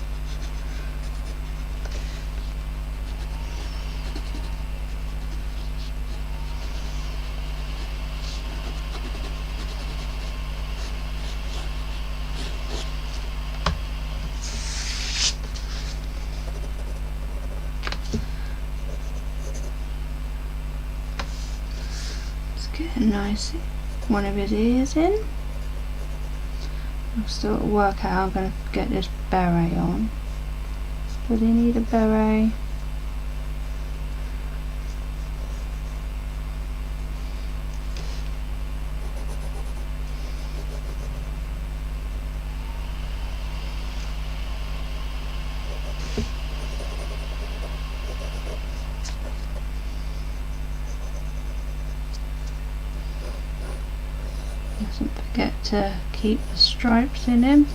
Get a nice one of his ears in. I'll still work out how I'm going to get this beret on. Does he need a beret? Mustn't forget to keep the stripes in him.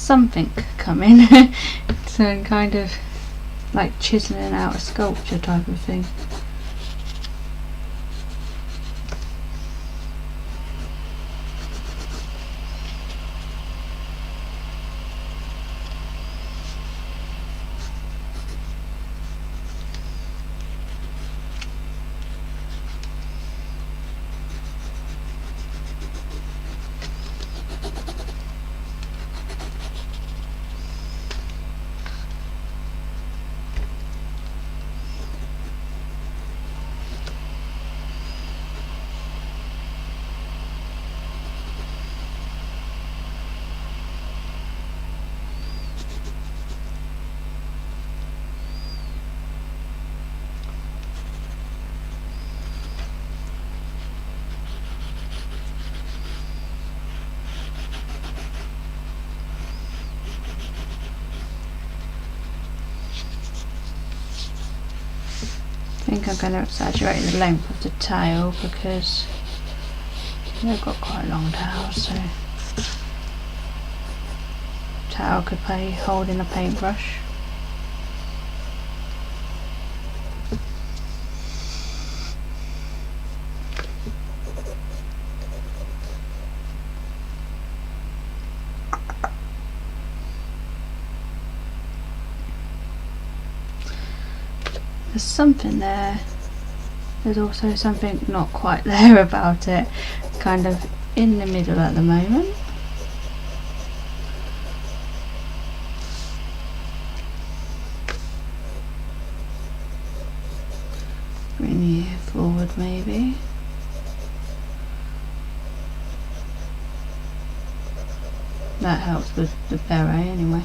something coming. So kind of like chiseling out a sculpture type of thing. I think I'm going to exaggerate the length of the tail because they've got quite a long tail, so tail could play holding a paintbrush. There's something there. There's also something not quite there about it. Kind of in the middle at the moment. Bring the ear forward maybe. That helps with the beret anyway.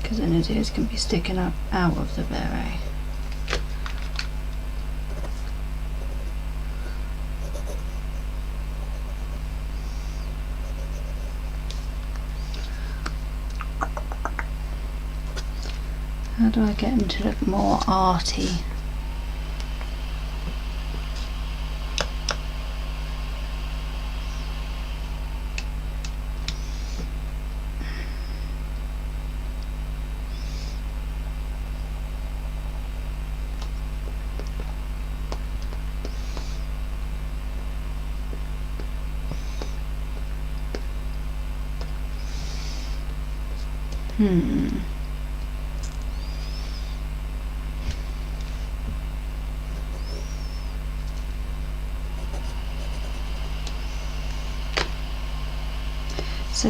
Because then his ears can be sticking up out of the beret. How do I get him to look more arty?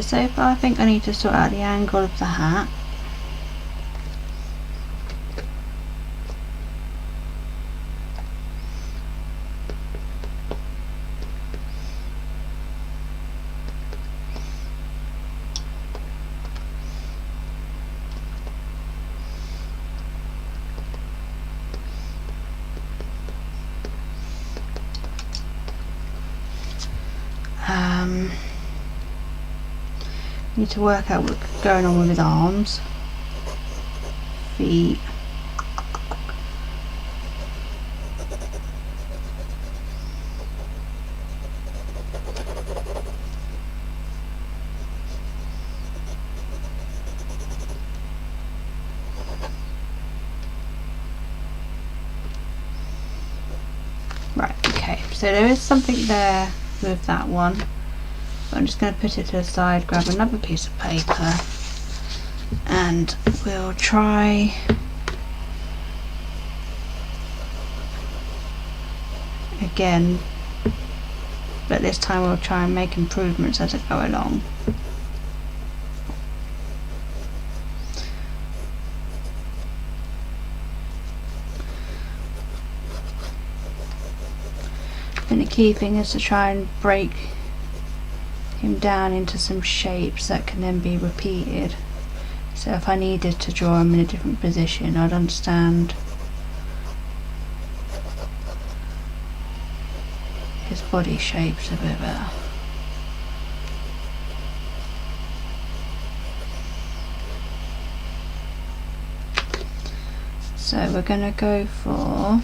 So far I think I need to sort out the angle of the hat. Need to work out what's going on with his arms, feet. Right, okay, so there is something there with that one. I'm just going to put it to the side, grab another piece of paper, and we'll try again, but this time we'll try and make improvements as I go along. And the key thing is to try and break him down into some shapes that can then be repeated. So if I needed to draw him in a different position, I'd understand his body shapes a bit better. So we're going to go for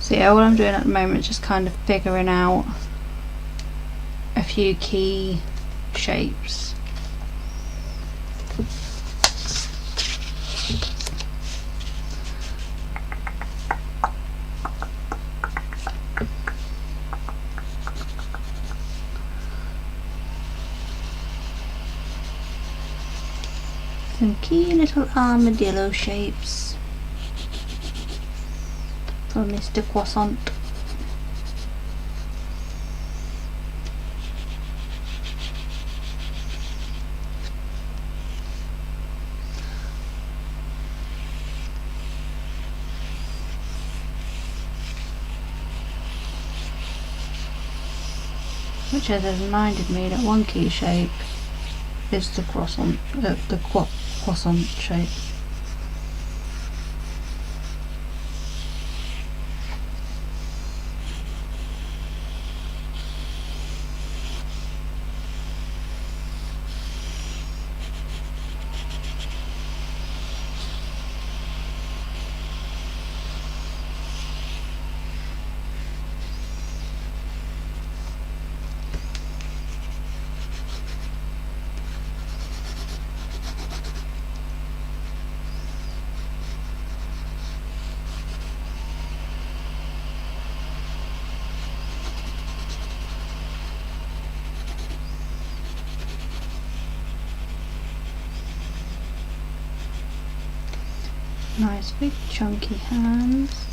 so yeah, all I'm doing at the moment is just kind of figuring out a few key shapes. Some key little armadillo shapes for Mr. Croissant. Which has reminded me that one key shape is the croissant, croissant shape. Nice big chunky hands.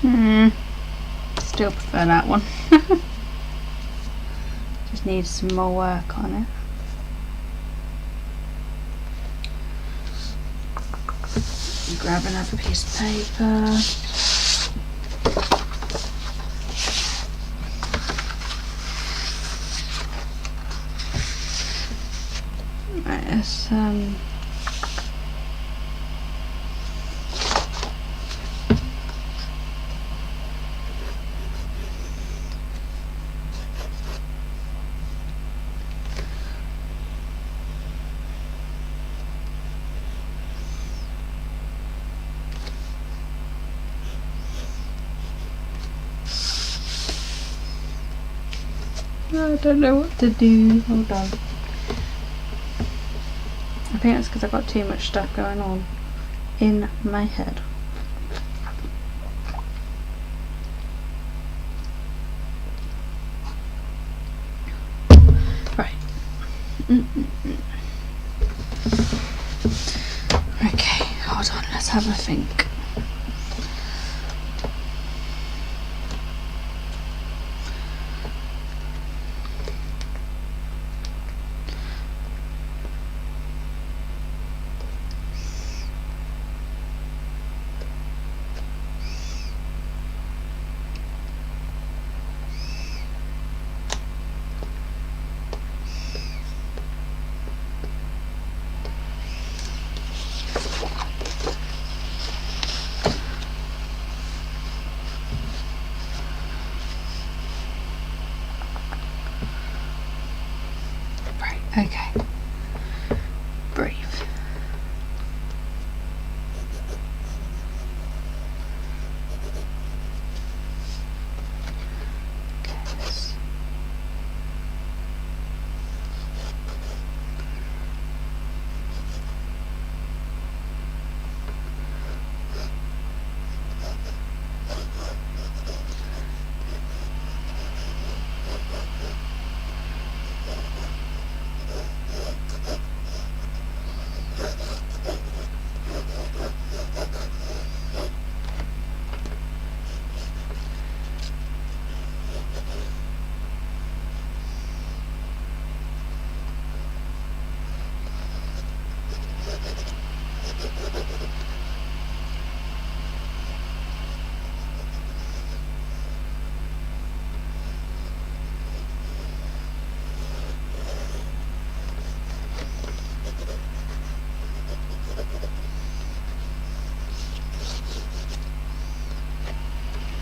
Still prefer that one. Just need some more work on it. Grab another piece of paper. Right, let's I don't know what to do. Hold on. I think that's because I've got too much stuff going on in my head. Right. Okay, hold on, let's have a think. Okay. Breathe.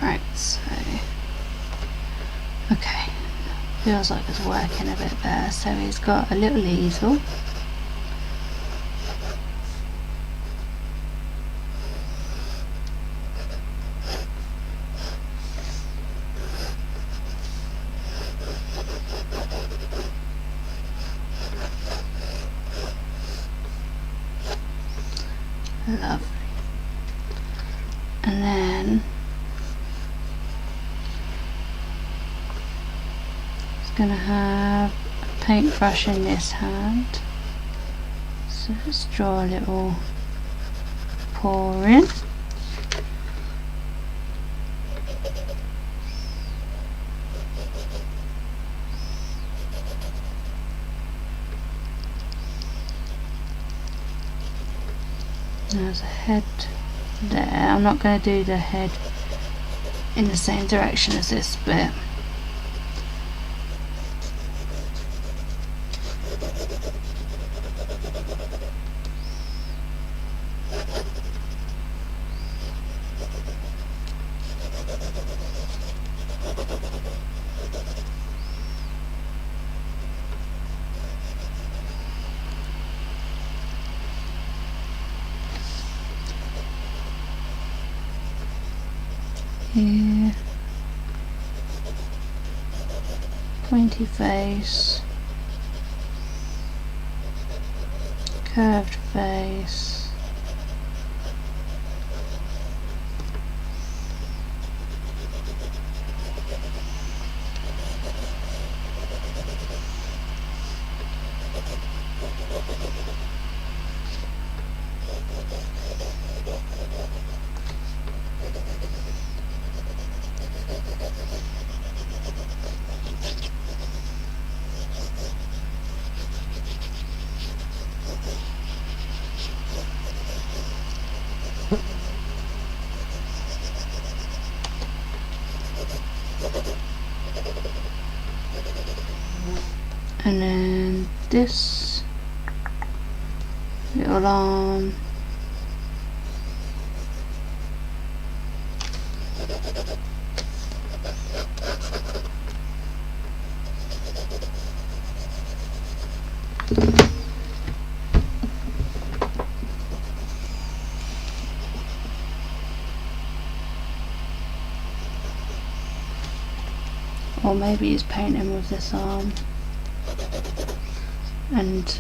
Right, so okay, feels like it's working a bit better. So he's got a little easel. Lovely. And then it's going to have a paintbrush in this hand. So let's draw a little pour in. There's a head there. I'm not going to do the head in the same direction as this bit. Here, pointy face, curved face, and then this little arm. Or maybe he's painting with this arm. And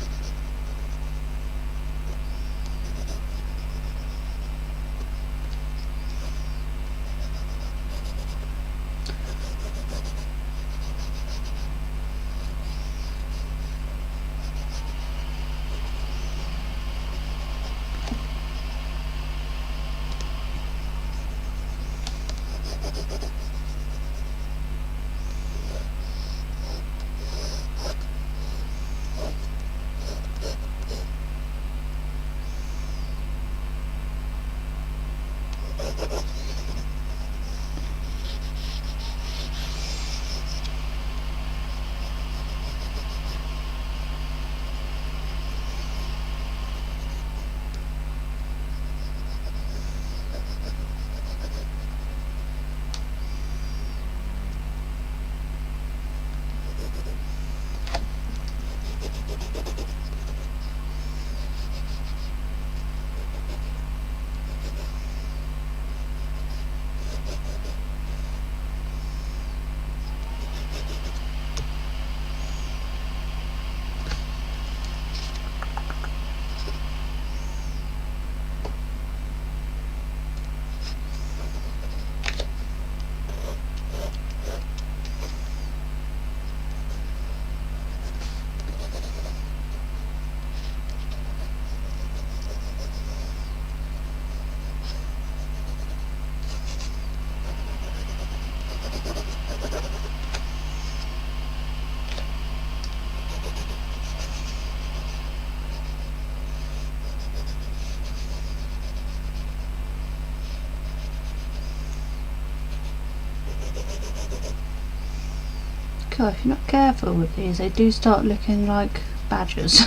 God, if you're not careful with these, they do start looking like badgers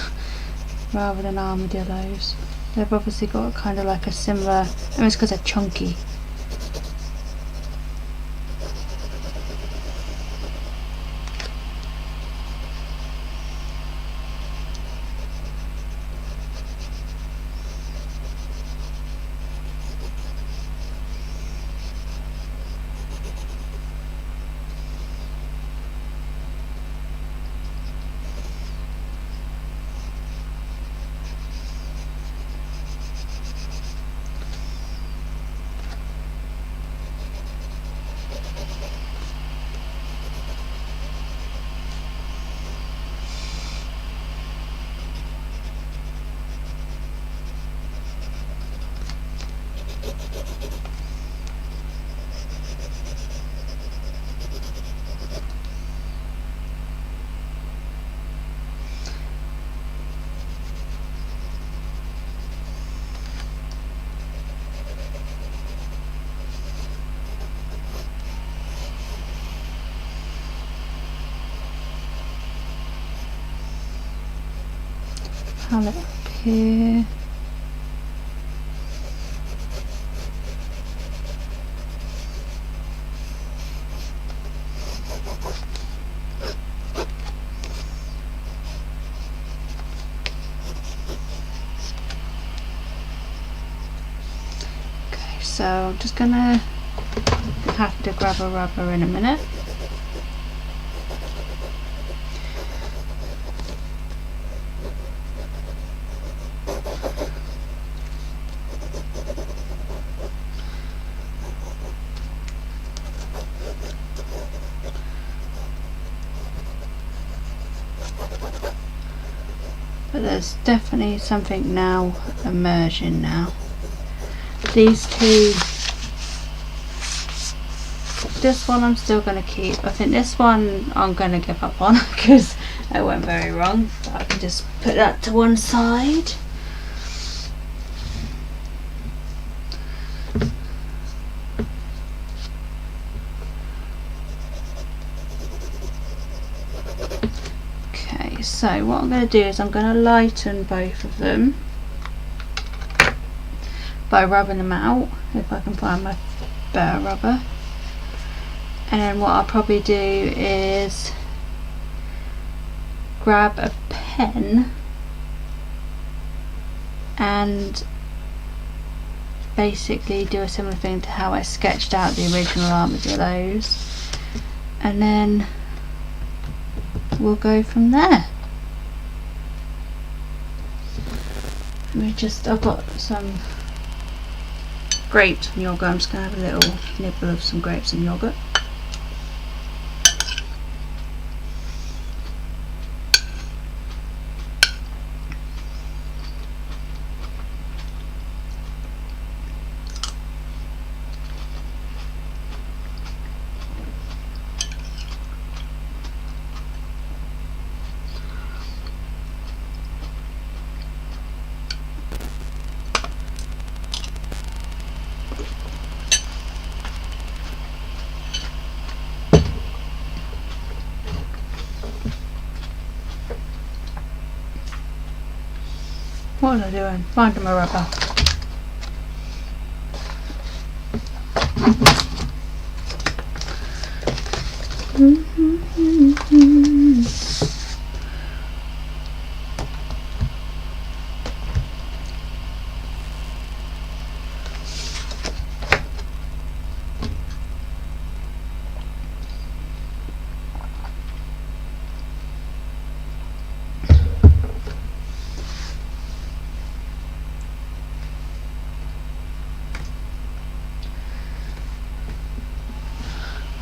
rather than armadillos. They've obviously got kind of like a similar, I mean it's because they're chunky. Palette up here. Okay, so I'm just gonna have to grab a rubber in a minute. But there's definitely something now emerging now. These two, this one I'm still going to keep. I think this one I'm going to give up on because it went very wrong. But I can just put that to one side. Okay, So what I'm going to do is I'm going to lighten both of them by rubbing them out, if I can find my better rubber. And then what I'll probably do is grab a pen and basically do a similar thing to how I sketched out the original armadillos, and then we'll go from there. I've got some grapes and yogurt. I'm just going to have a little nibble of some grapes and yogurt. What was I doing? Finding my rubber.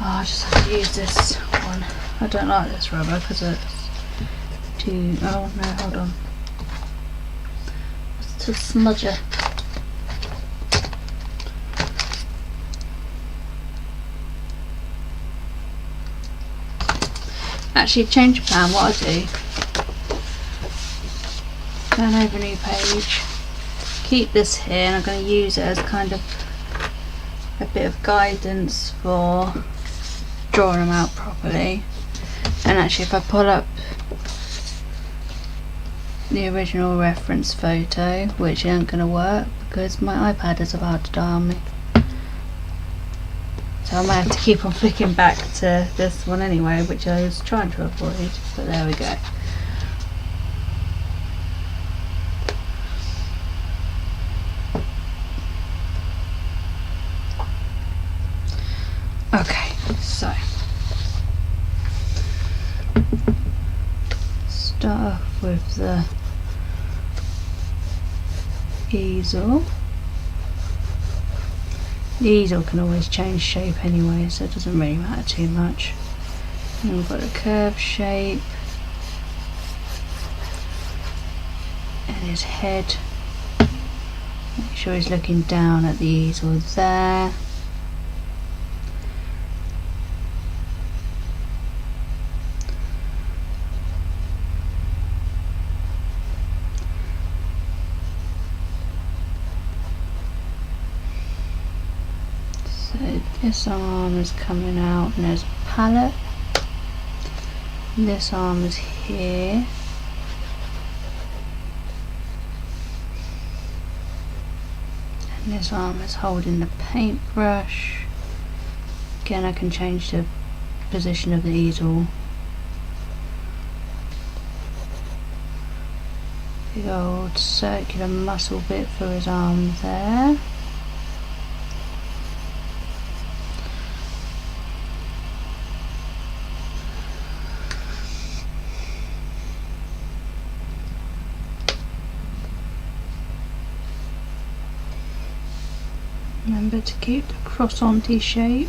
I just have to use this one. I don't like this rubber because it's too... oh no, hold on. It's too smudger. Actually, change of plan. What I do, turn over a new page, keep this here, and I'm going to use it as kind of a bit of guidance for drawing them out properly. And actually, if I pull up the original reference photo, which isn't going to work because my iPad is about to die on me, so I might have to keep on flicking back to this one anyway, which I was trying to avoid, but there we go. Okay, so start off with the easel. The easel can always change shape anyway, so it doesn't really matter too much. And we've got a curved shape and his head. Make sure he's looking down at the easel there. This arm is coming out and there's a palette. This arm is here. And this arm is holding the paintbrush. Again, I can change the position of the easel. Big old circular muscle bit for his arm there. Remember to keep the croissant-y shape.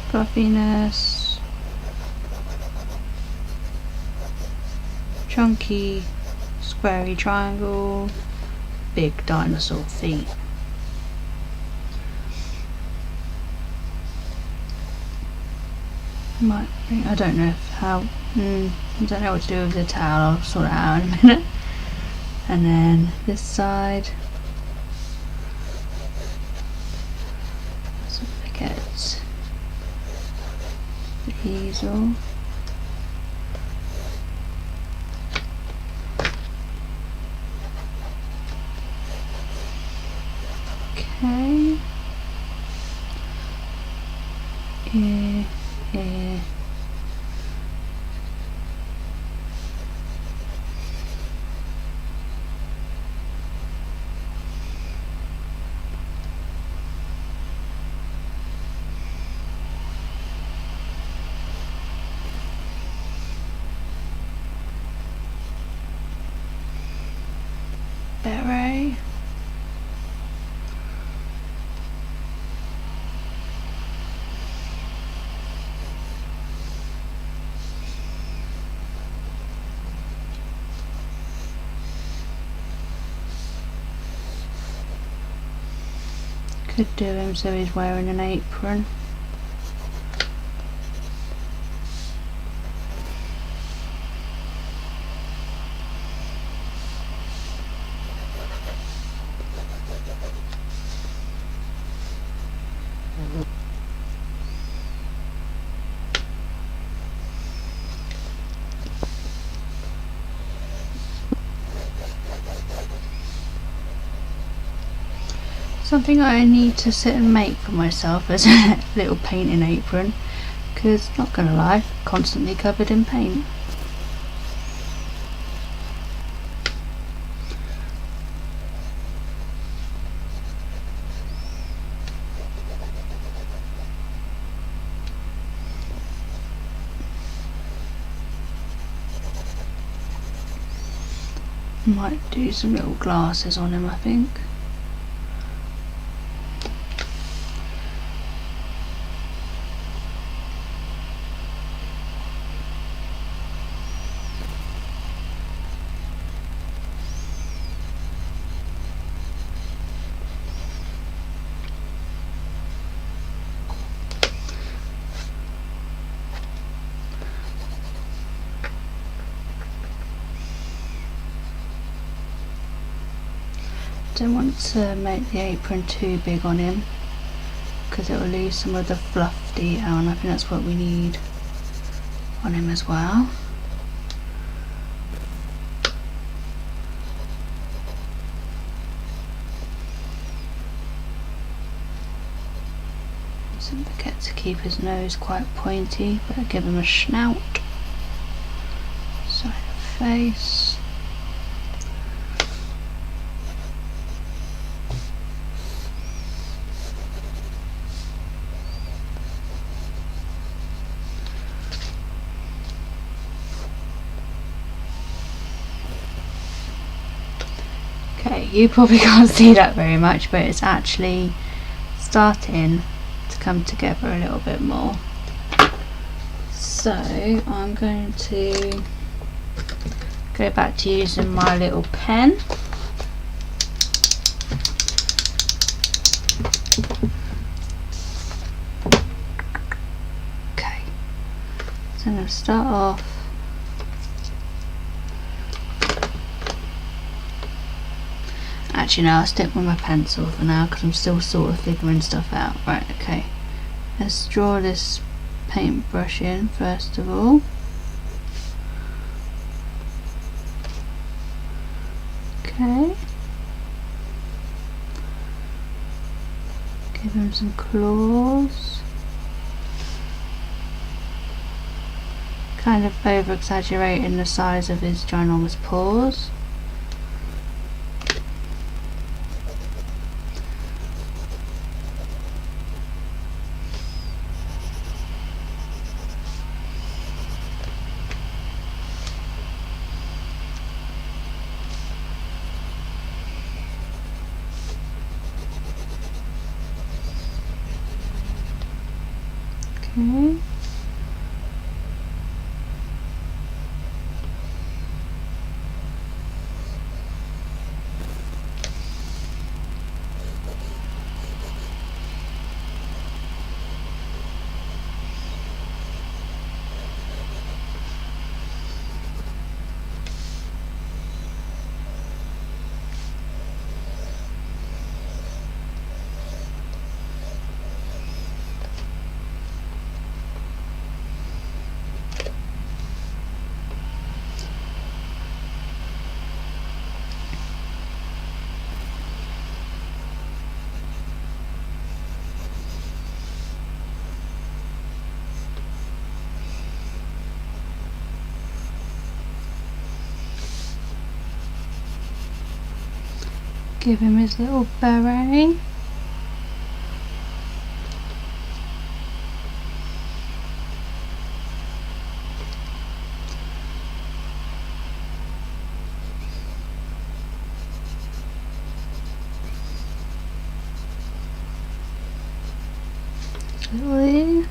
Fluffiness. Chunky, squarey triangle. Big dinosaur feet. I don't know how. I don't know what to do with the towel. I'll sort it out in a minute. and then this side, so forget the easel. Okay. Here. Beret. Could do him so he's wearing an apron. Something I need to sit and make for myself is a little painting apron, because not gonna lie, constantly covered in paint. Might do some little glasses on him, I think. Don't want to make the apron too big on him, because it will lose some of the fluff detail, and I think that's what we need on him as well. Don't forget to keep his nose quite pointy, but give him a snout. Side of face. Okay, you probably can't see that very much, but it's actually starting to come together a little bit more. So I'm going to go back to using my little pen. Okay, so I'm going to start off . Actually, no, I'll stick with my pencil for now because I'm still sort of figuring stuff out. Right, okay. Let's draw this paintbrush in first of all. Okay. Give him some claws. Kind of over exaggerating the size of his ginormous paws. Okay. Give him his little beret. Little ear.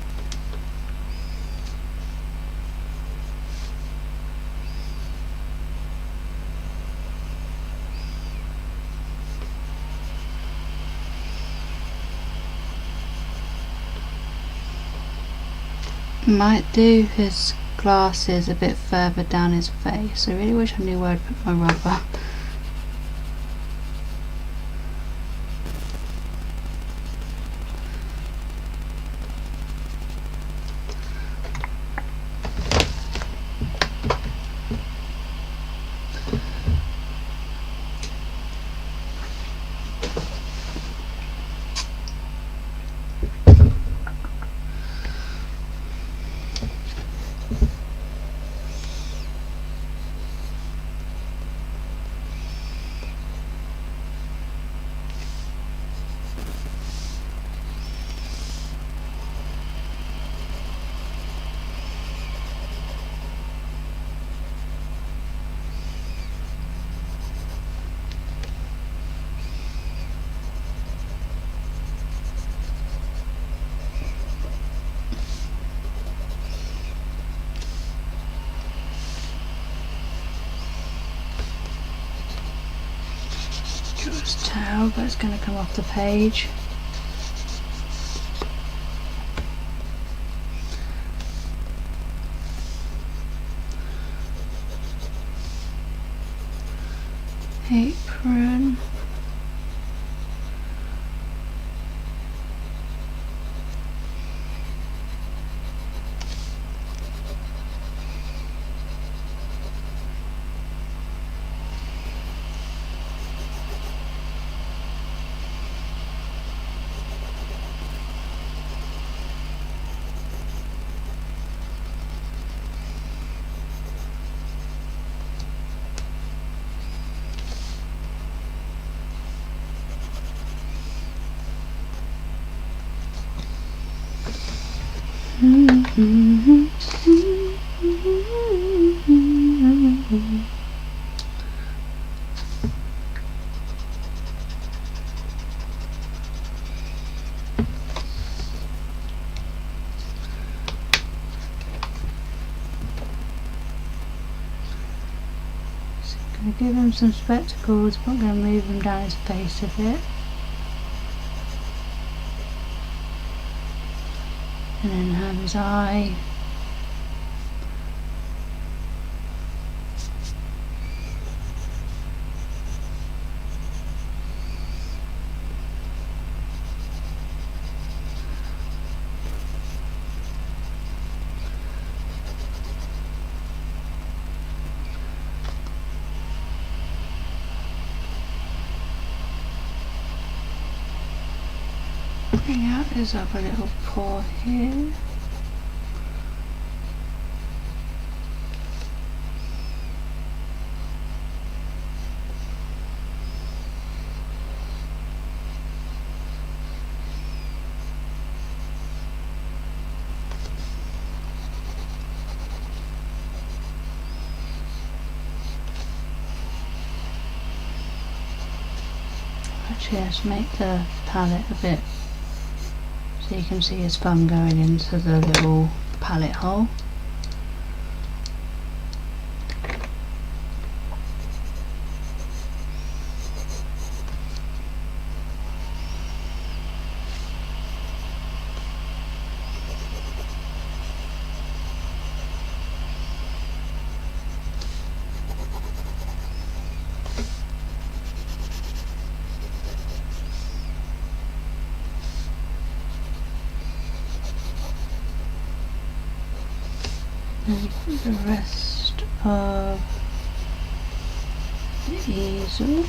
Might do his glasses a bit further down his face. I really wish I knew where I'd put my rubber. Just towel, but it's going to come off the page. Apron. I'm going to give him some spectacles, but I'm going to move him down his face a bit. And then have his eye. Bring out his other little paw here. Actually, let's make the palette a bit so you can see his thumb going into the little palette hole. And the rest of the easel.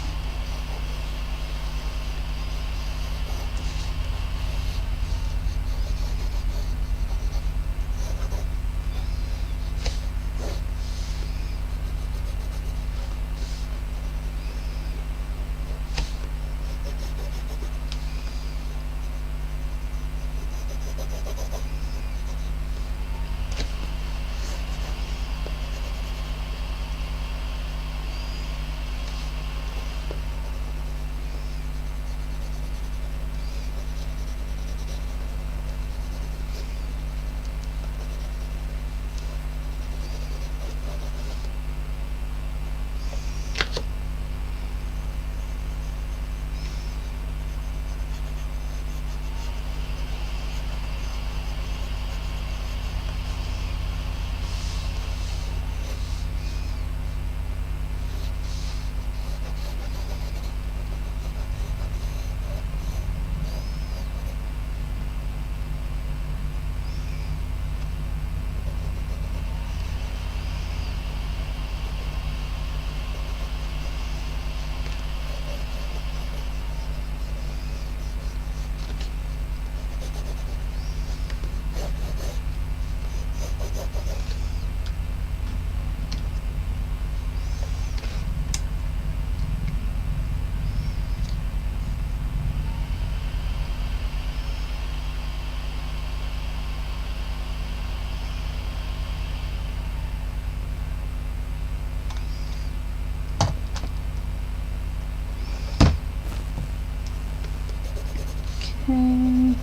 Okay.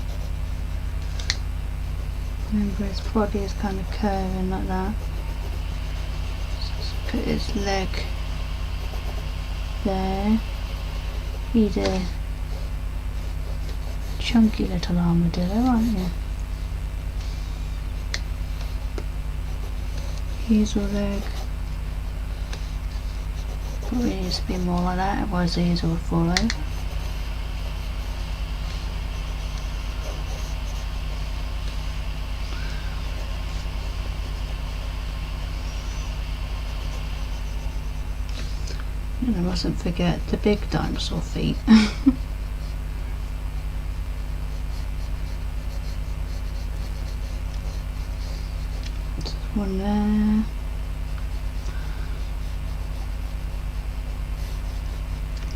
Remember his body is kind of curving like that. Just put his leg there. He's a chunky little armadillo, aren't you? Here's a leg. Probably needs to be more like that, otherwise these will fall over. And I mustn't forget the big dinosaur feet. One there.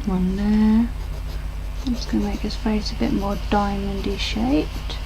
One there. I'm just going to make his face a bit more diamondy shaped.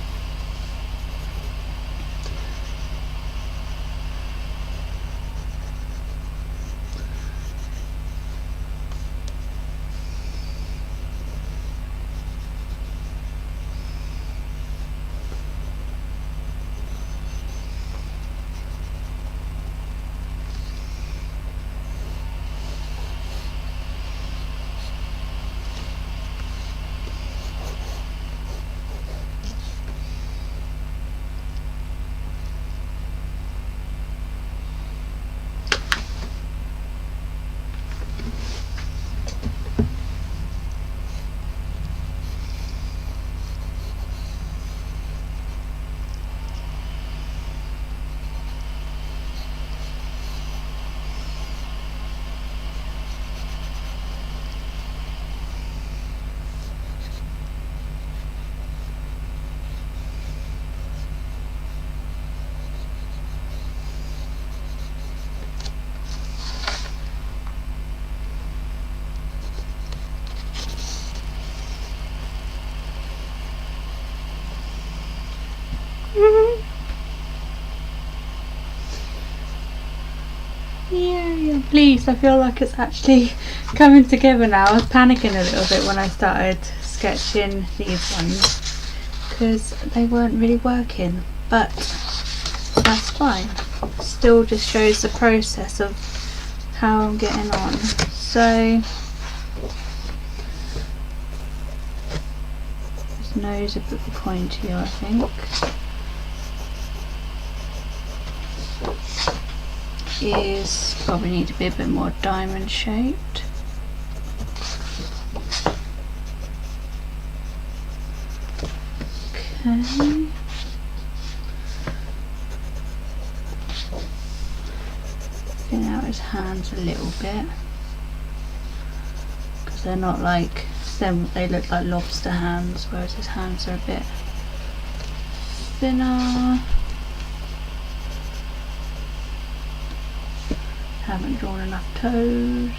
Yay, please, I feel like it's actually coming together now. I was panicking a little bit when I started sketching these ones because they weren't really working, but that's fine. Still just shows the process of how I'm getting on. So his nose a bit pointier, I think. Ears probably need to be a bit more diamond shaped. Okay. Thin out his hands a little bit because they're not like them. They look like lobster hands, whereas his hands are a bit thinner. Haven't drawn enough toes.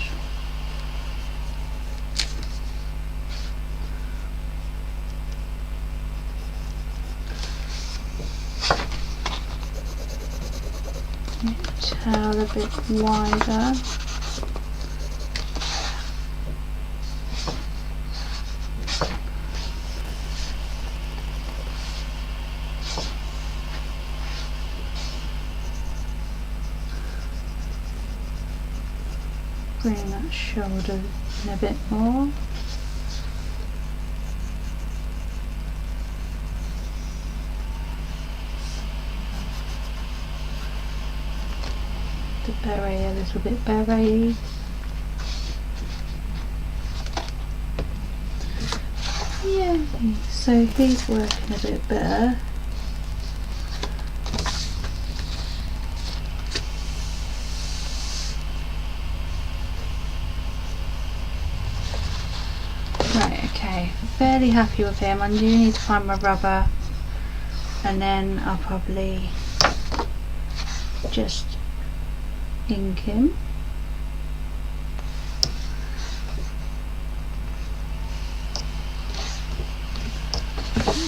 Tail a bit wider. Bring that shoulder in a bit more. The beret a little bit beret. Yeah, so he's working a bit better. Right, okay, fairly happy with him. I do need to find my rubber and then I'll probably just ink him.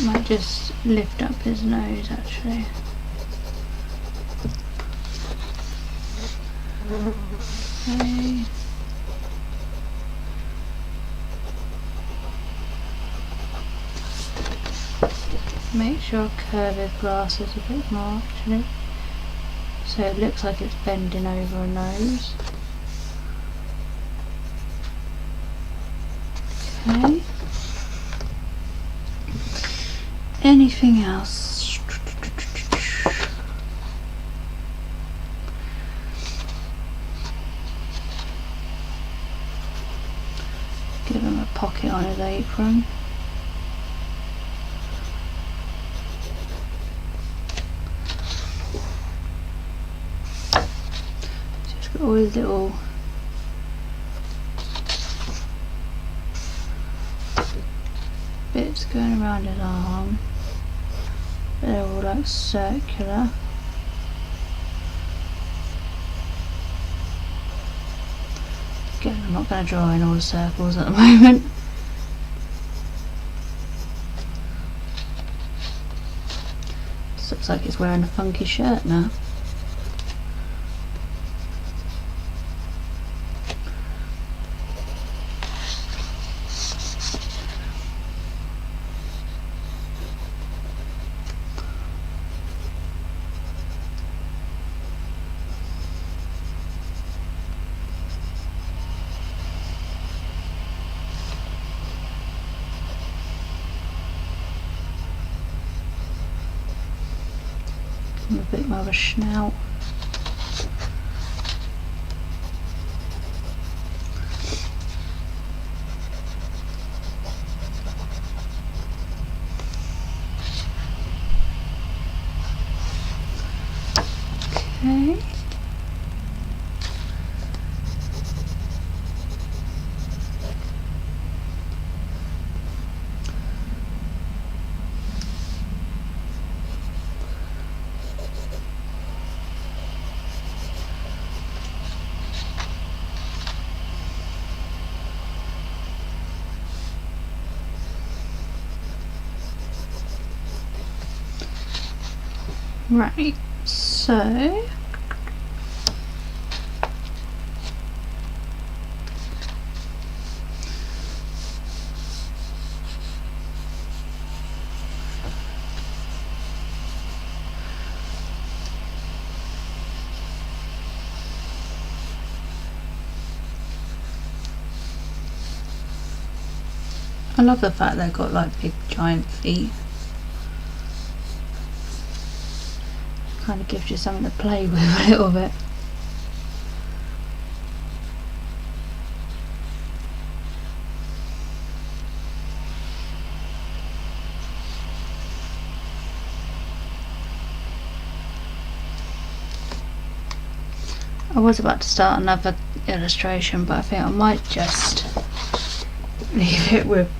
Might just lift up his nose actually. Okay. Make sure I curve his glasses a bit more actually, so it looks like it's bending over a nose. Okay. Anything else? Give him a pocket on his apron. Just got all his little bits going around his arm. They're all like circular. Again, I'm not going to draw in all the circles at the moment. This looks like he's wearing a funky shirt now. A bit more of a snout. Okay. Right, so I love the fact they've got like big giant feet. Kind of gives you something to play with a little bit. I was about to start another illustration, but I think I might just leave it with,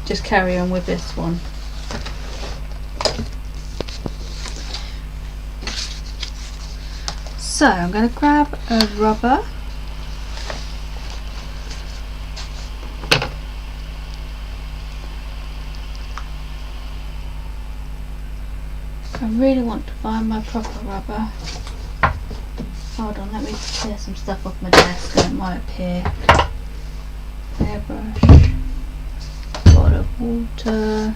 just carry on with this one. So I'm going to grab a rubber . I really want to find my proper rubber. Hold on, let me clear some stuff off my desk and it might appear. Airbrush, bottle of water.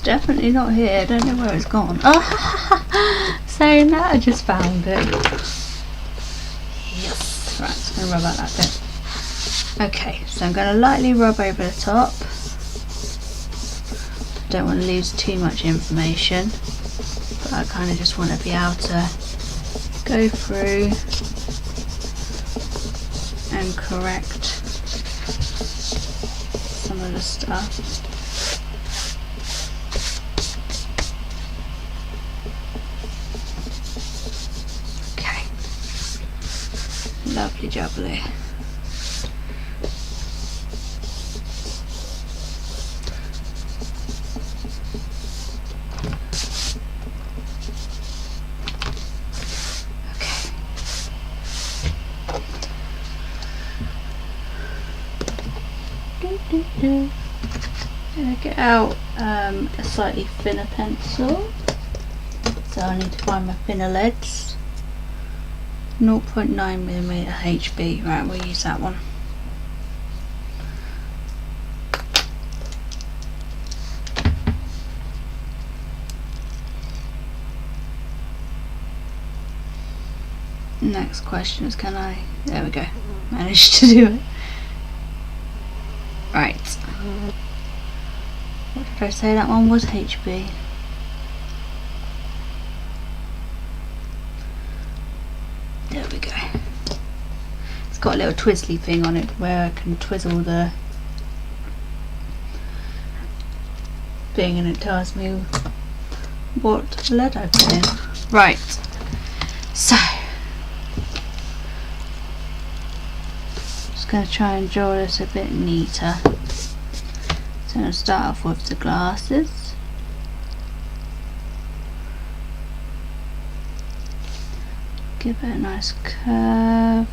Definitely not here. I don't know where it's gone. Oh, saying that, I just found it. Yes. Right, just going to rub out that bit. Okay, so I'm going to lightly rub over the top. Don't want to lose too much information, but I kind of just want to be able to go through and correct some of the stuff. jibbly jubbly. Okay. Gonna get out a slightly thinner pencil. So I need to find my thinner leads. 0.9mm HB. Right, we'll use that one. Next question is, can I... There we go. Managed to do it. Right. What did I say that one was? HB. There we go. It's got a little twizzly thing on it where I can twizzle the thing and it tells me what lead I put in. Right. So just going to try and draw this a bit neater. So I'm going to start off with the glasses. Give it a nice curve.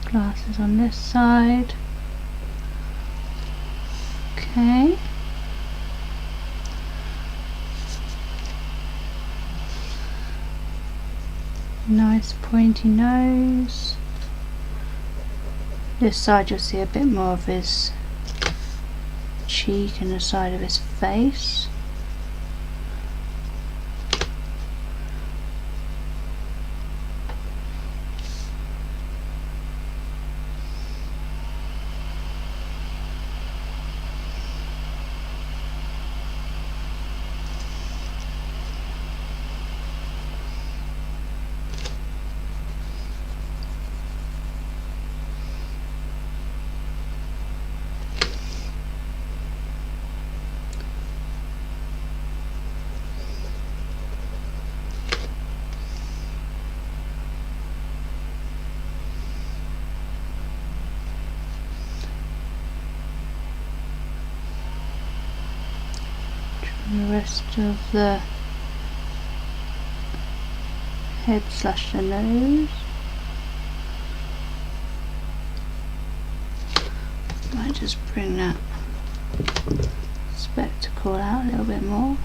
Glasses on this side. Okay. Nice pointy nose. This side you'll see a bit more of his cheek and the side of his face. The rest of the head slash the nose. Might just bring that spectacle out a little bit more.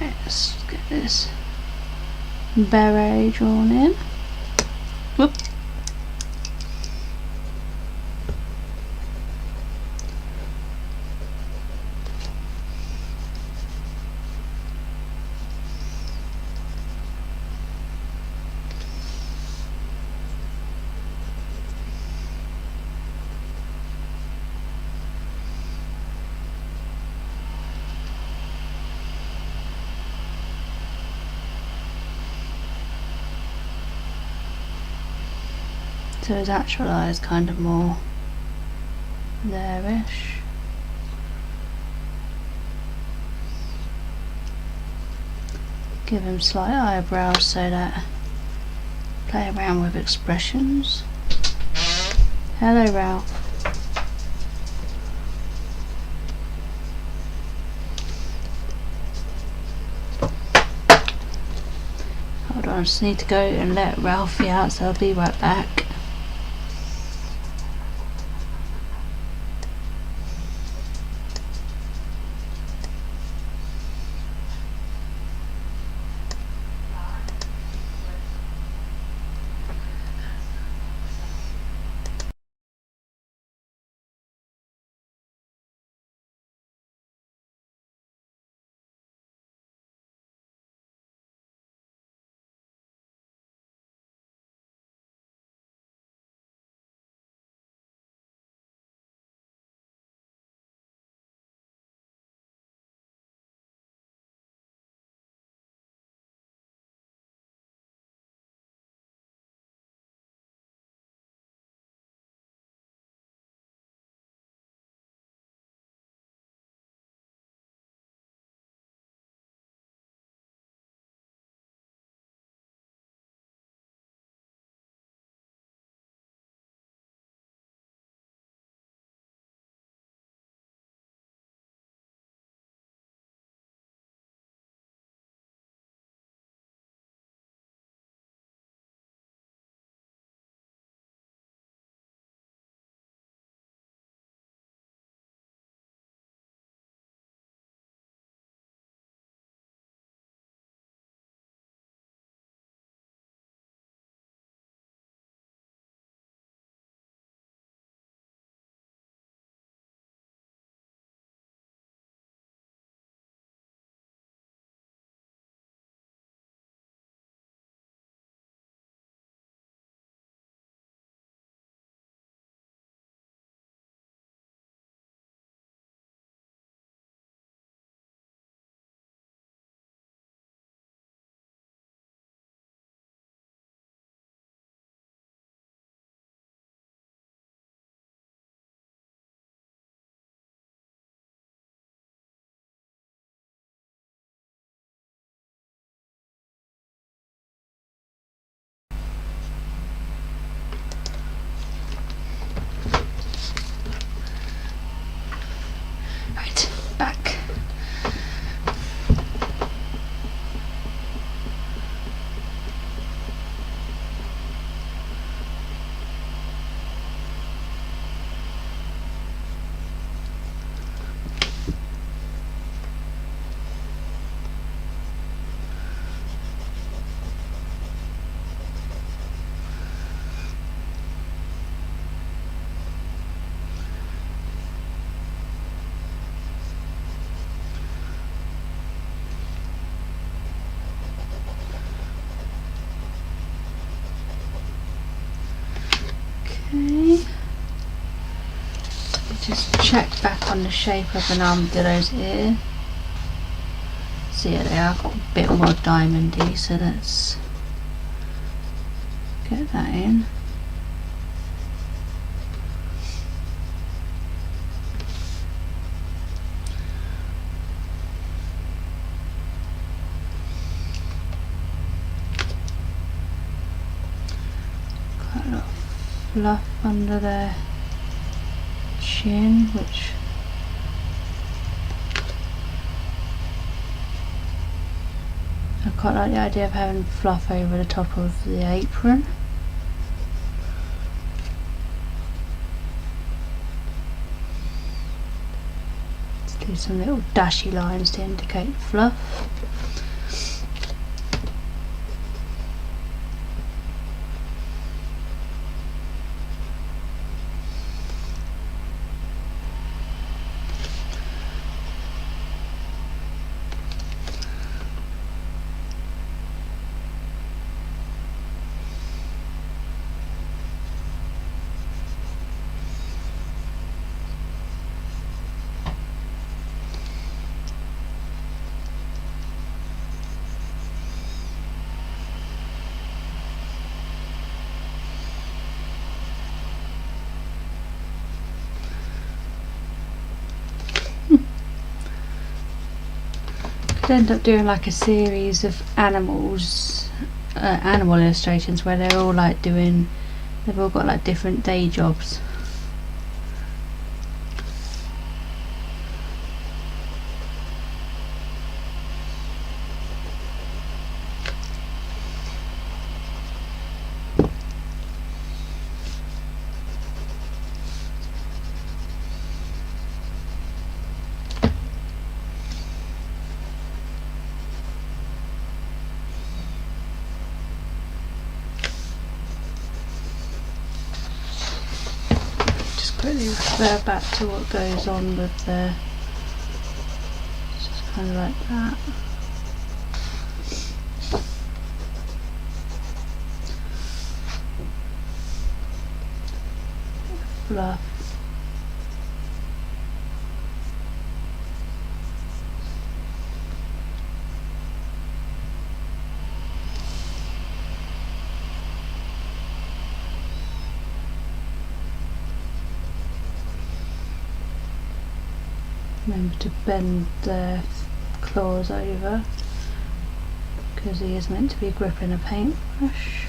Let's get this beret drawn in. Whoop. So his actual eye is kind of more there-ish. Give him slight eyebrows so that play around with expressions. Hello, Ralph. Hold on, I just need to go and let Ralphie out, so I'll be right back. just check back on the shape of an armadillo's ear. So yeah, they are a bit more diamondy, so let's get that in. Quite a lot of fluff under their chin, which I quite like the idea of having fluff over the top of the apron. Let's do some little dashy lines to indicate fluff. End up doing like a series of animal illustrations where they're all like they've all got like different day jobs. Quickly refer back to what goes on with the, just kind of like that. Fluff. Remember to bend the claws over because he is meant to be gripping a paintbrush.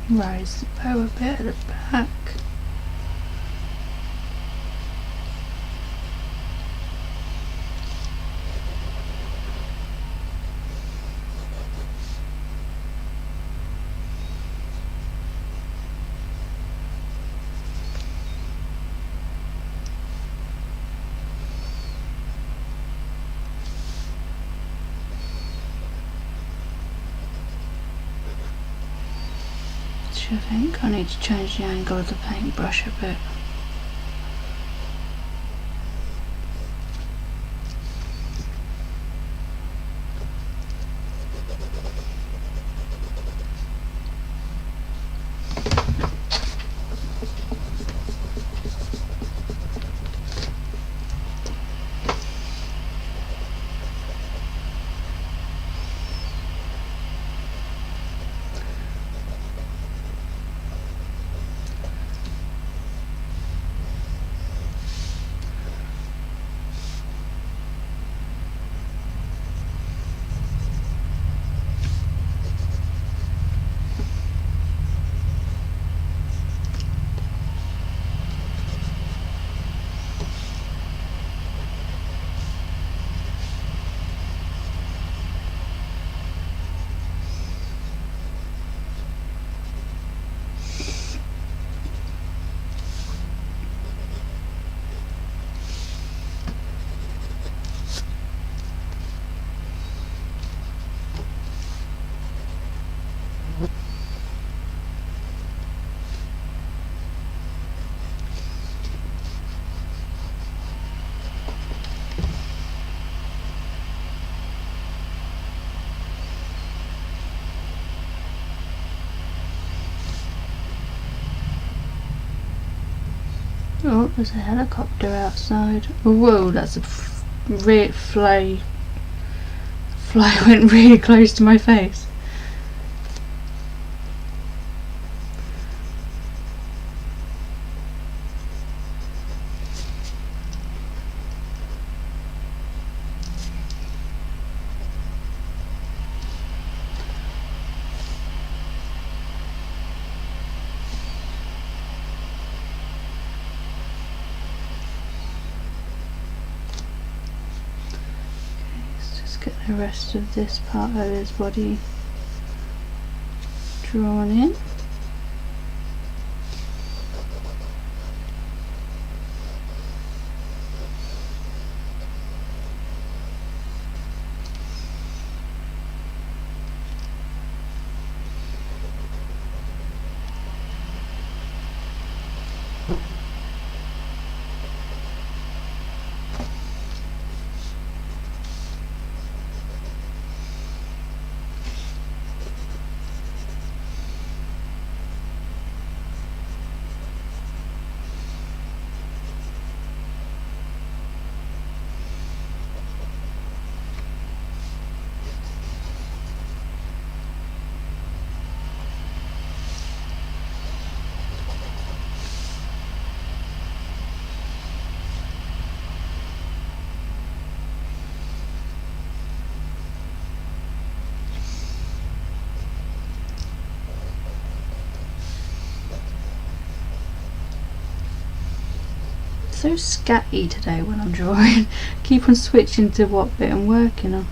Raise the bow a bit at the back. I think I need to change the angle of the paintbrush a bit. Oh, there's a helicopter outside. Whoa, that's a fly went really close to my face. Get the rest of this part of his body drawn in. So scatty today when I'm drawing. Keep on switching to what bit I'm working on.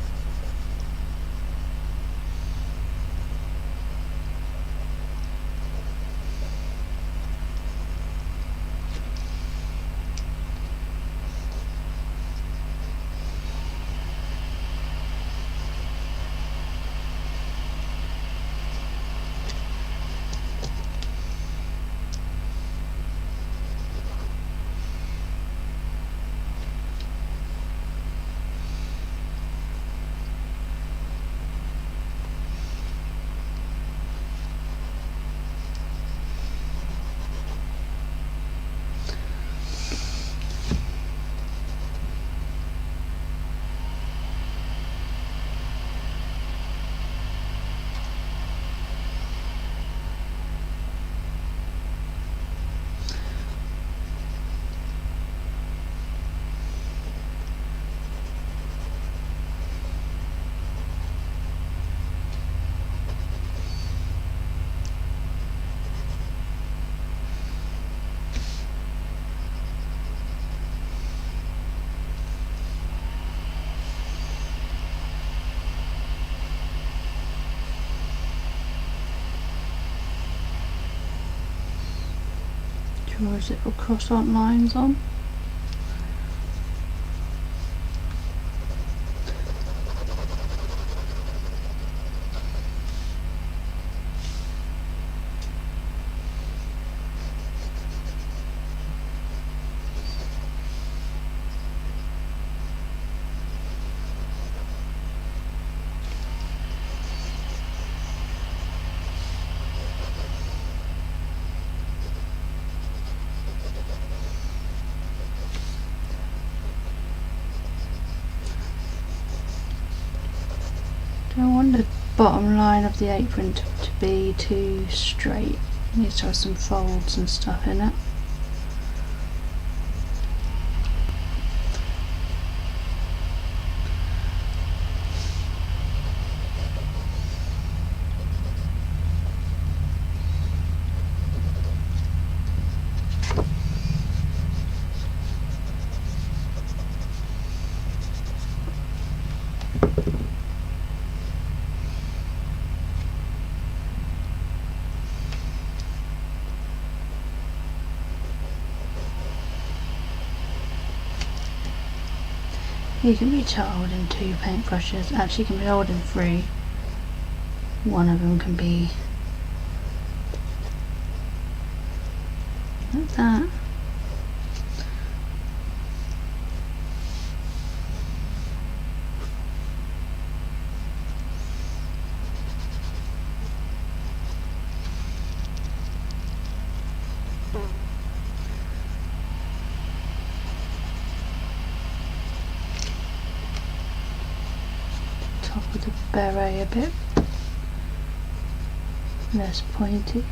Draw his little cross-out lines on. Don't want the bottom line of the apron to be too straight. It needs to have some folds and stuff in it. You can reach out holding 2 paintbrushes. Actually, you can be holding 3. One of them can be like that. top of the beret a bit less pointy.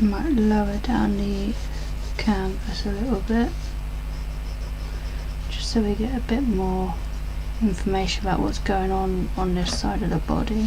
Might lower down the canvas a little bit just so we get a bit more information about what's going on this side of the body.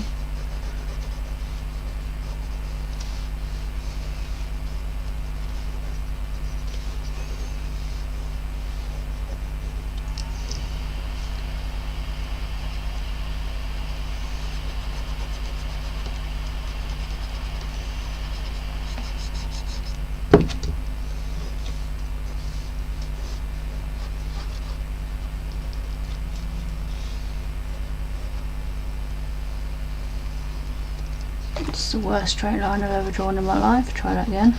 It's the worst straight line I've ever drawn in my life. Try that again.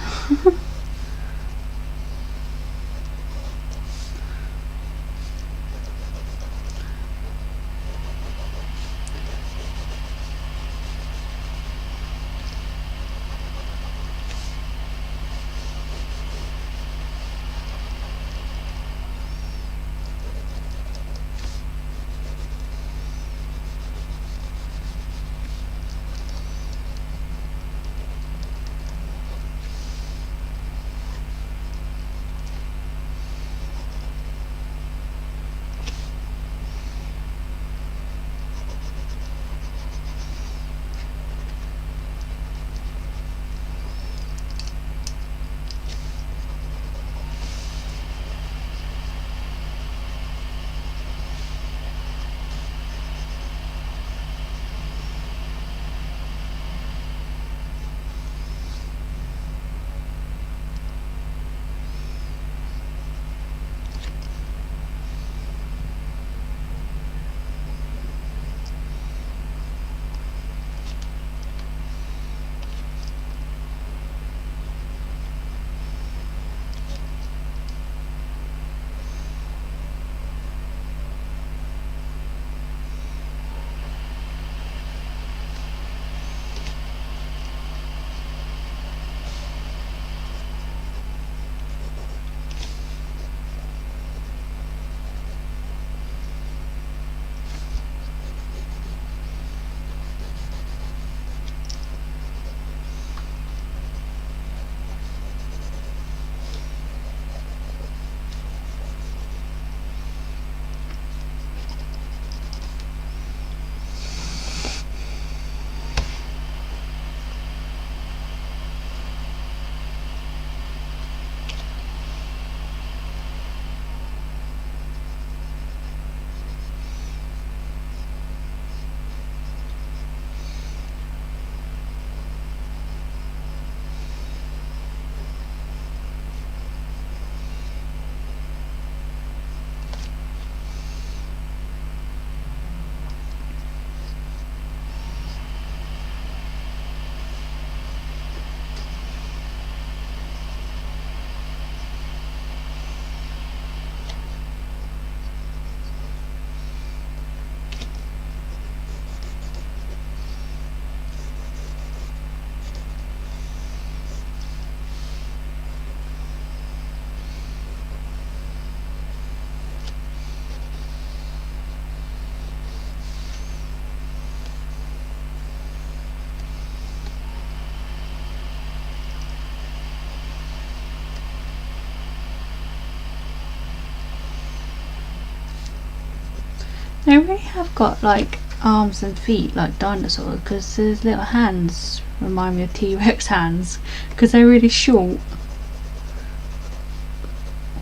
They really have got like arms and feet like dinosaurs, because his little hands remind me of T-Rex hands because they're really short.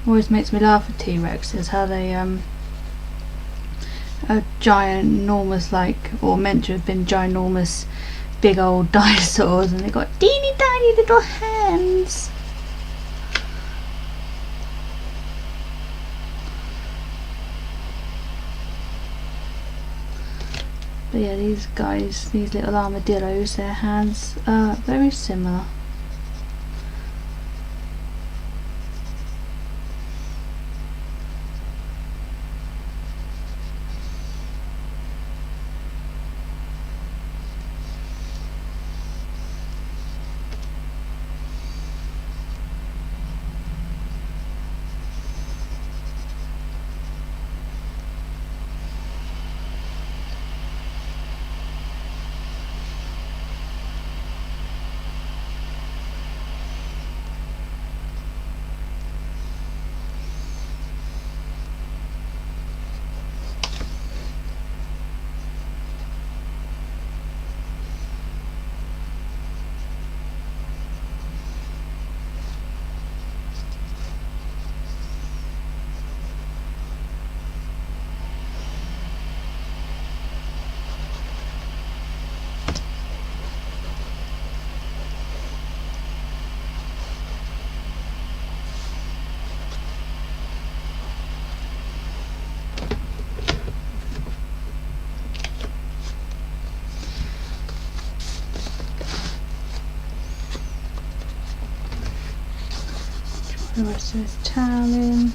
Always makes me laugh at T-Rexes, how they are giant, enormous, like, or meant to have been ginormous big old dinosaurs, and they've got teeny tiny little hands. But yeah, these guys, these little armadillos, their hands are very similar. The rest of his towel in.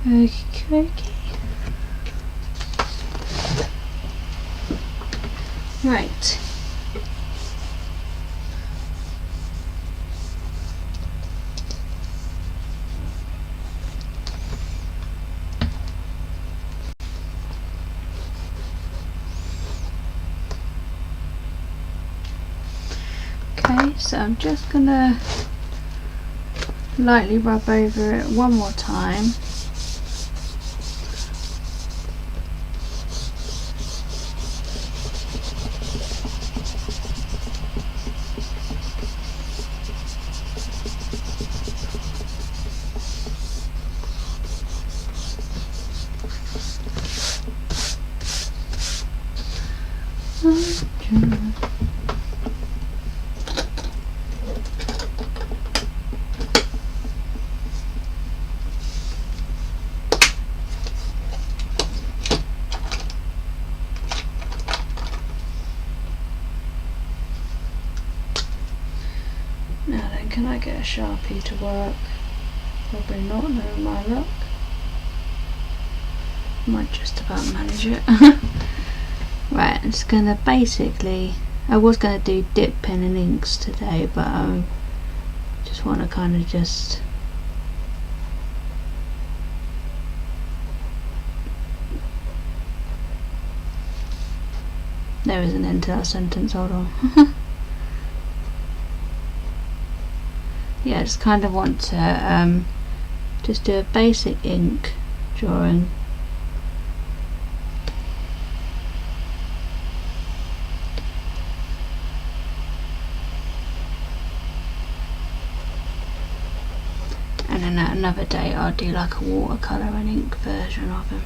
Okay. Right. Okay, so I'm just gonna lightly rub over it one more time. Now then, can I get a Sharpie to work? Probably not, knowing my luck. Might just about manage it. Right, I'm just gonna basically, I was gonna do dip pen and inks today, but I just want to kind of just there is an end to that sentence, hold on. Yeah, I just kind of want to just do a basic ink drawing. And then at another day I'll do like a watercolour and ink version of him.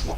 Draw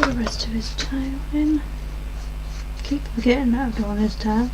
the rest of his tail in. Keep forgetting that I've drawn his tail.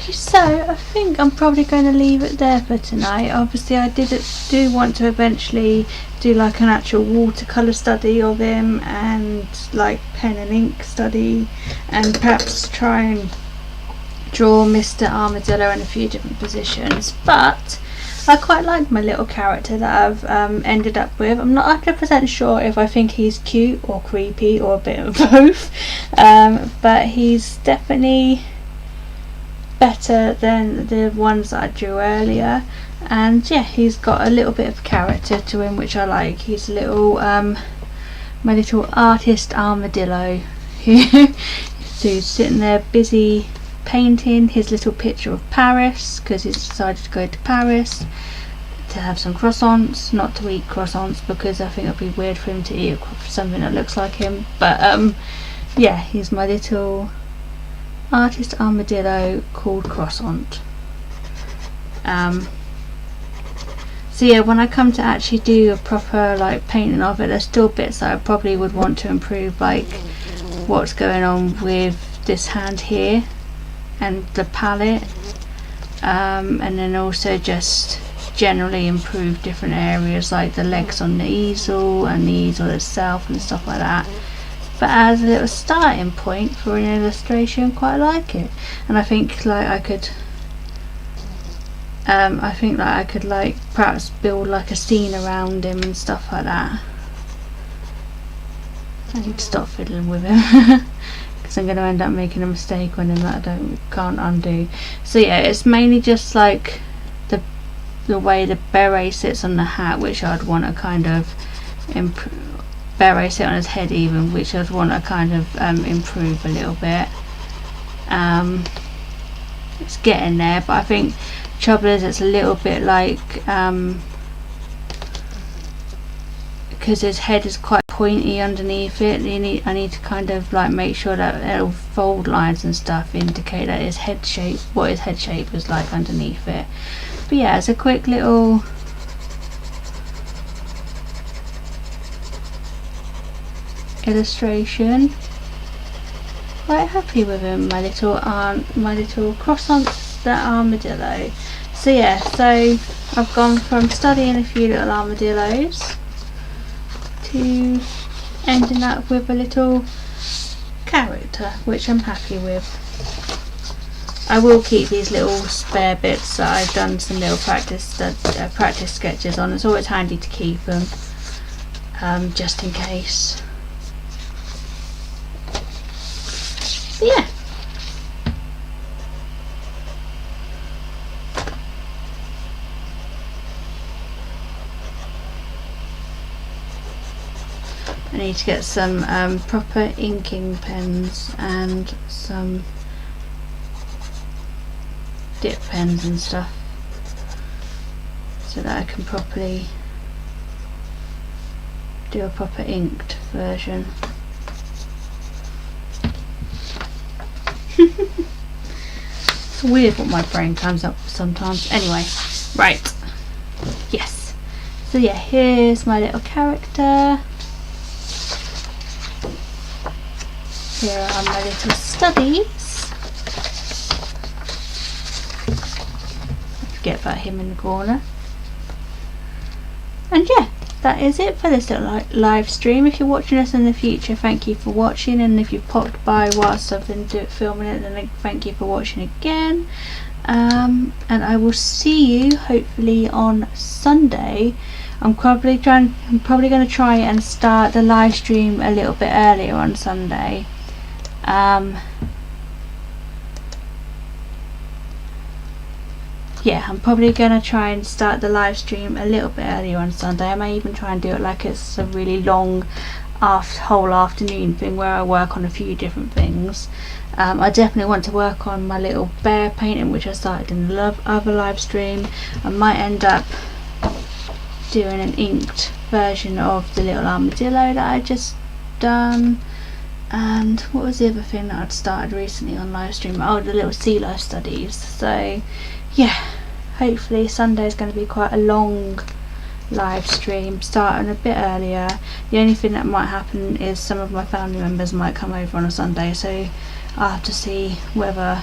Okay, so I think I'm probably going to leave it there for tonight. Obviously I do want to eventually do like an actual watercolour study of him, and like pen and ink study, and perhaps try and draw Mr. Armadillo in a few different positions. But I quite like my little character that I've ended up with. I'm not 100% sure if I think he's cute or creepy or a bit of both, but he's definitely better than the ones that I drew earlier. And yeah, he's got a little bit of character to him, which I like. He's a little my little artist armadillo who's sitting there busy painting his little picture of Paris, because he's decided to go to Paris to have some croissants. Not to eat croissants, because I think it'd be weird for him to eat something that looks like him, but yeah, he's my little artist armadillo called Croissant. So yeah, when I come to actually do a proper like painting of it, there's still bits that I probably would want to improve, like what's going on with this hand here and the palette, and then also just generally improve different areas like the legs on the easel and the easel itself and stuff like that. But as a little starting point for an illustration, quite like it, and I think like I could like perhaps build like a scene around him and stuff like that. I need to stop fiddling with him because I'm going to end up making a mistake on him that I can't undo. So yeah, it's mainly just like the way the beret sits on the hat, which I'd want to kind of improve. Beret sit on his head even, which I'd want to kind of improve a little bit. It's getting there, but I think the trouble is it's a little bit like because his head is quite pointy underneath it. I need to kind of like make sure that little fold lines and stuff indicate that his head shape, what his head shape is like underneath it. But yeah, it's a quick little illustration. Quite happy with him, my little croissant, that armadillo. So yeah, so I've gone from studying a few little armadillos to ending up with a little character, which I'm happy with. I will keep these little spare bits that I've done some little practice sketches on. It's always handy to keep them, just in case. So yeah. I need to get some proper inking pens and some dip pens and stuff, so that I can properly do a proper inked version. It's weird what my brain comes up with sometimes. Anyway, right, yes, so yeah, here's my little character. Here are my little studies. Forget about him in the corner. And yeah, that is it for this little live stream. If you're watching us in the future, thank you for watching, and if you've popped by whilst I've been filming it, then thank you for watching again. And I will see you hopefully on Sunday. I'm probably going to try and start the live stream a little bit earlier on Sunday. Yeah, I'm probably going to try and start the live stream a little bit earlier on Sunday. I may even try and do it like it's a really long whole afternoon thing where I work on a few different things. I definitely want to work on my little bear painting, which I started in the other live stream. I might end up doing an inked version of the little armadillo that I just done. And what was the other thing that I'd started recently on live stream? Oh, the little sea life studies. So yeah, hopefully Sunday's going to be quite a long live stream, starting a bit earlier. The only thing that might happen is some of my family members might come over on a Sunday, so I'll have to see whether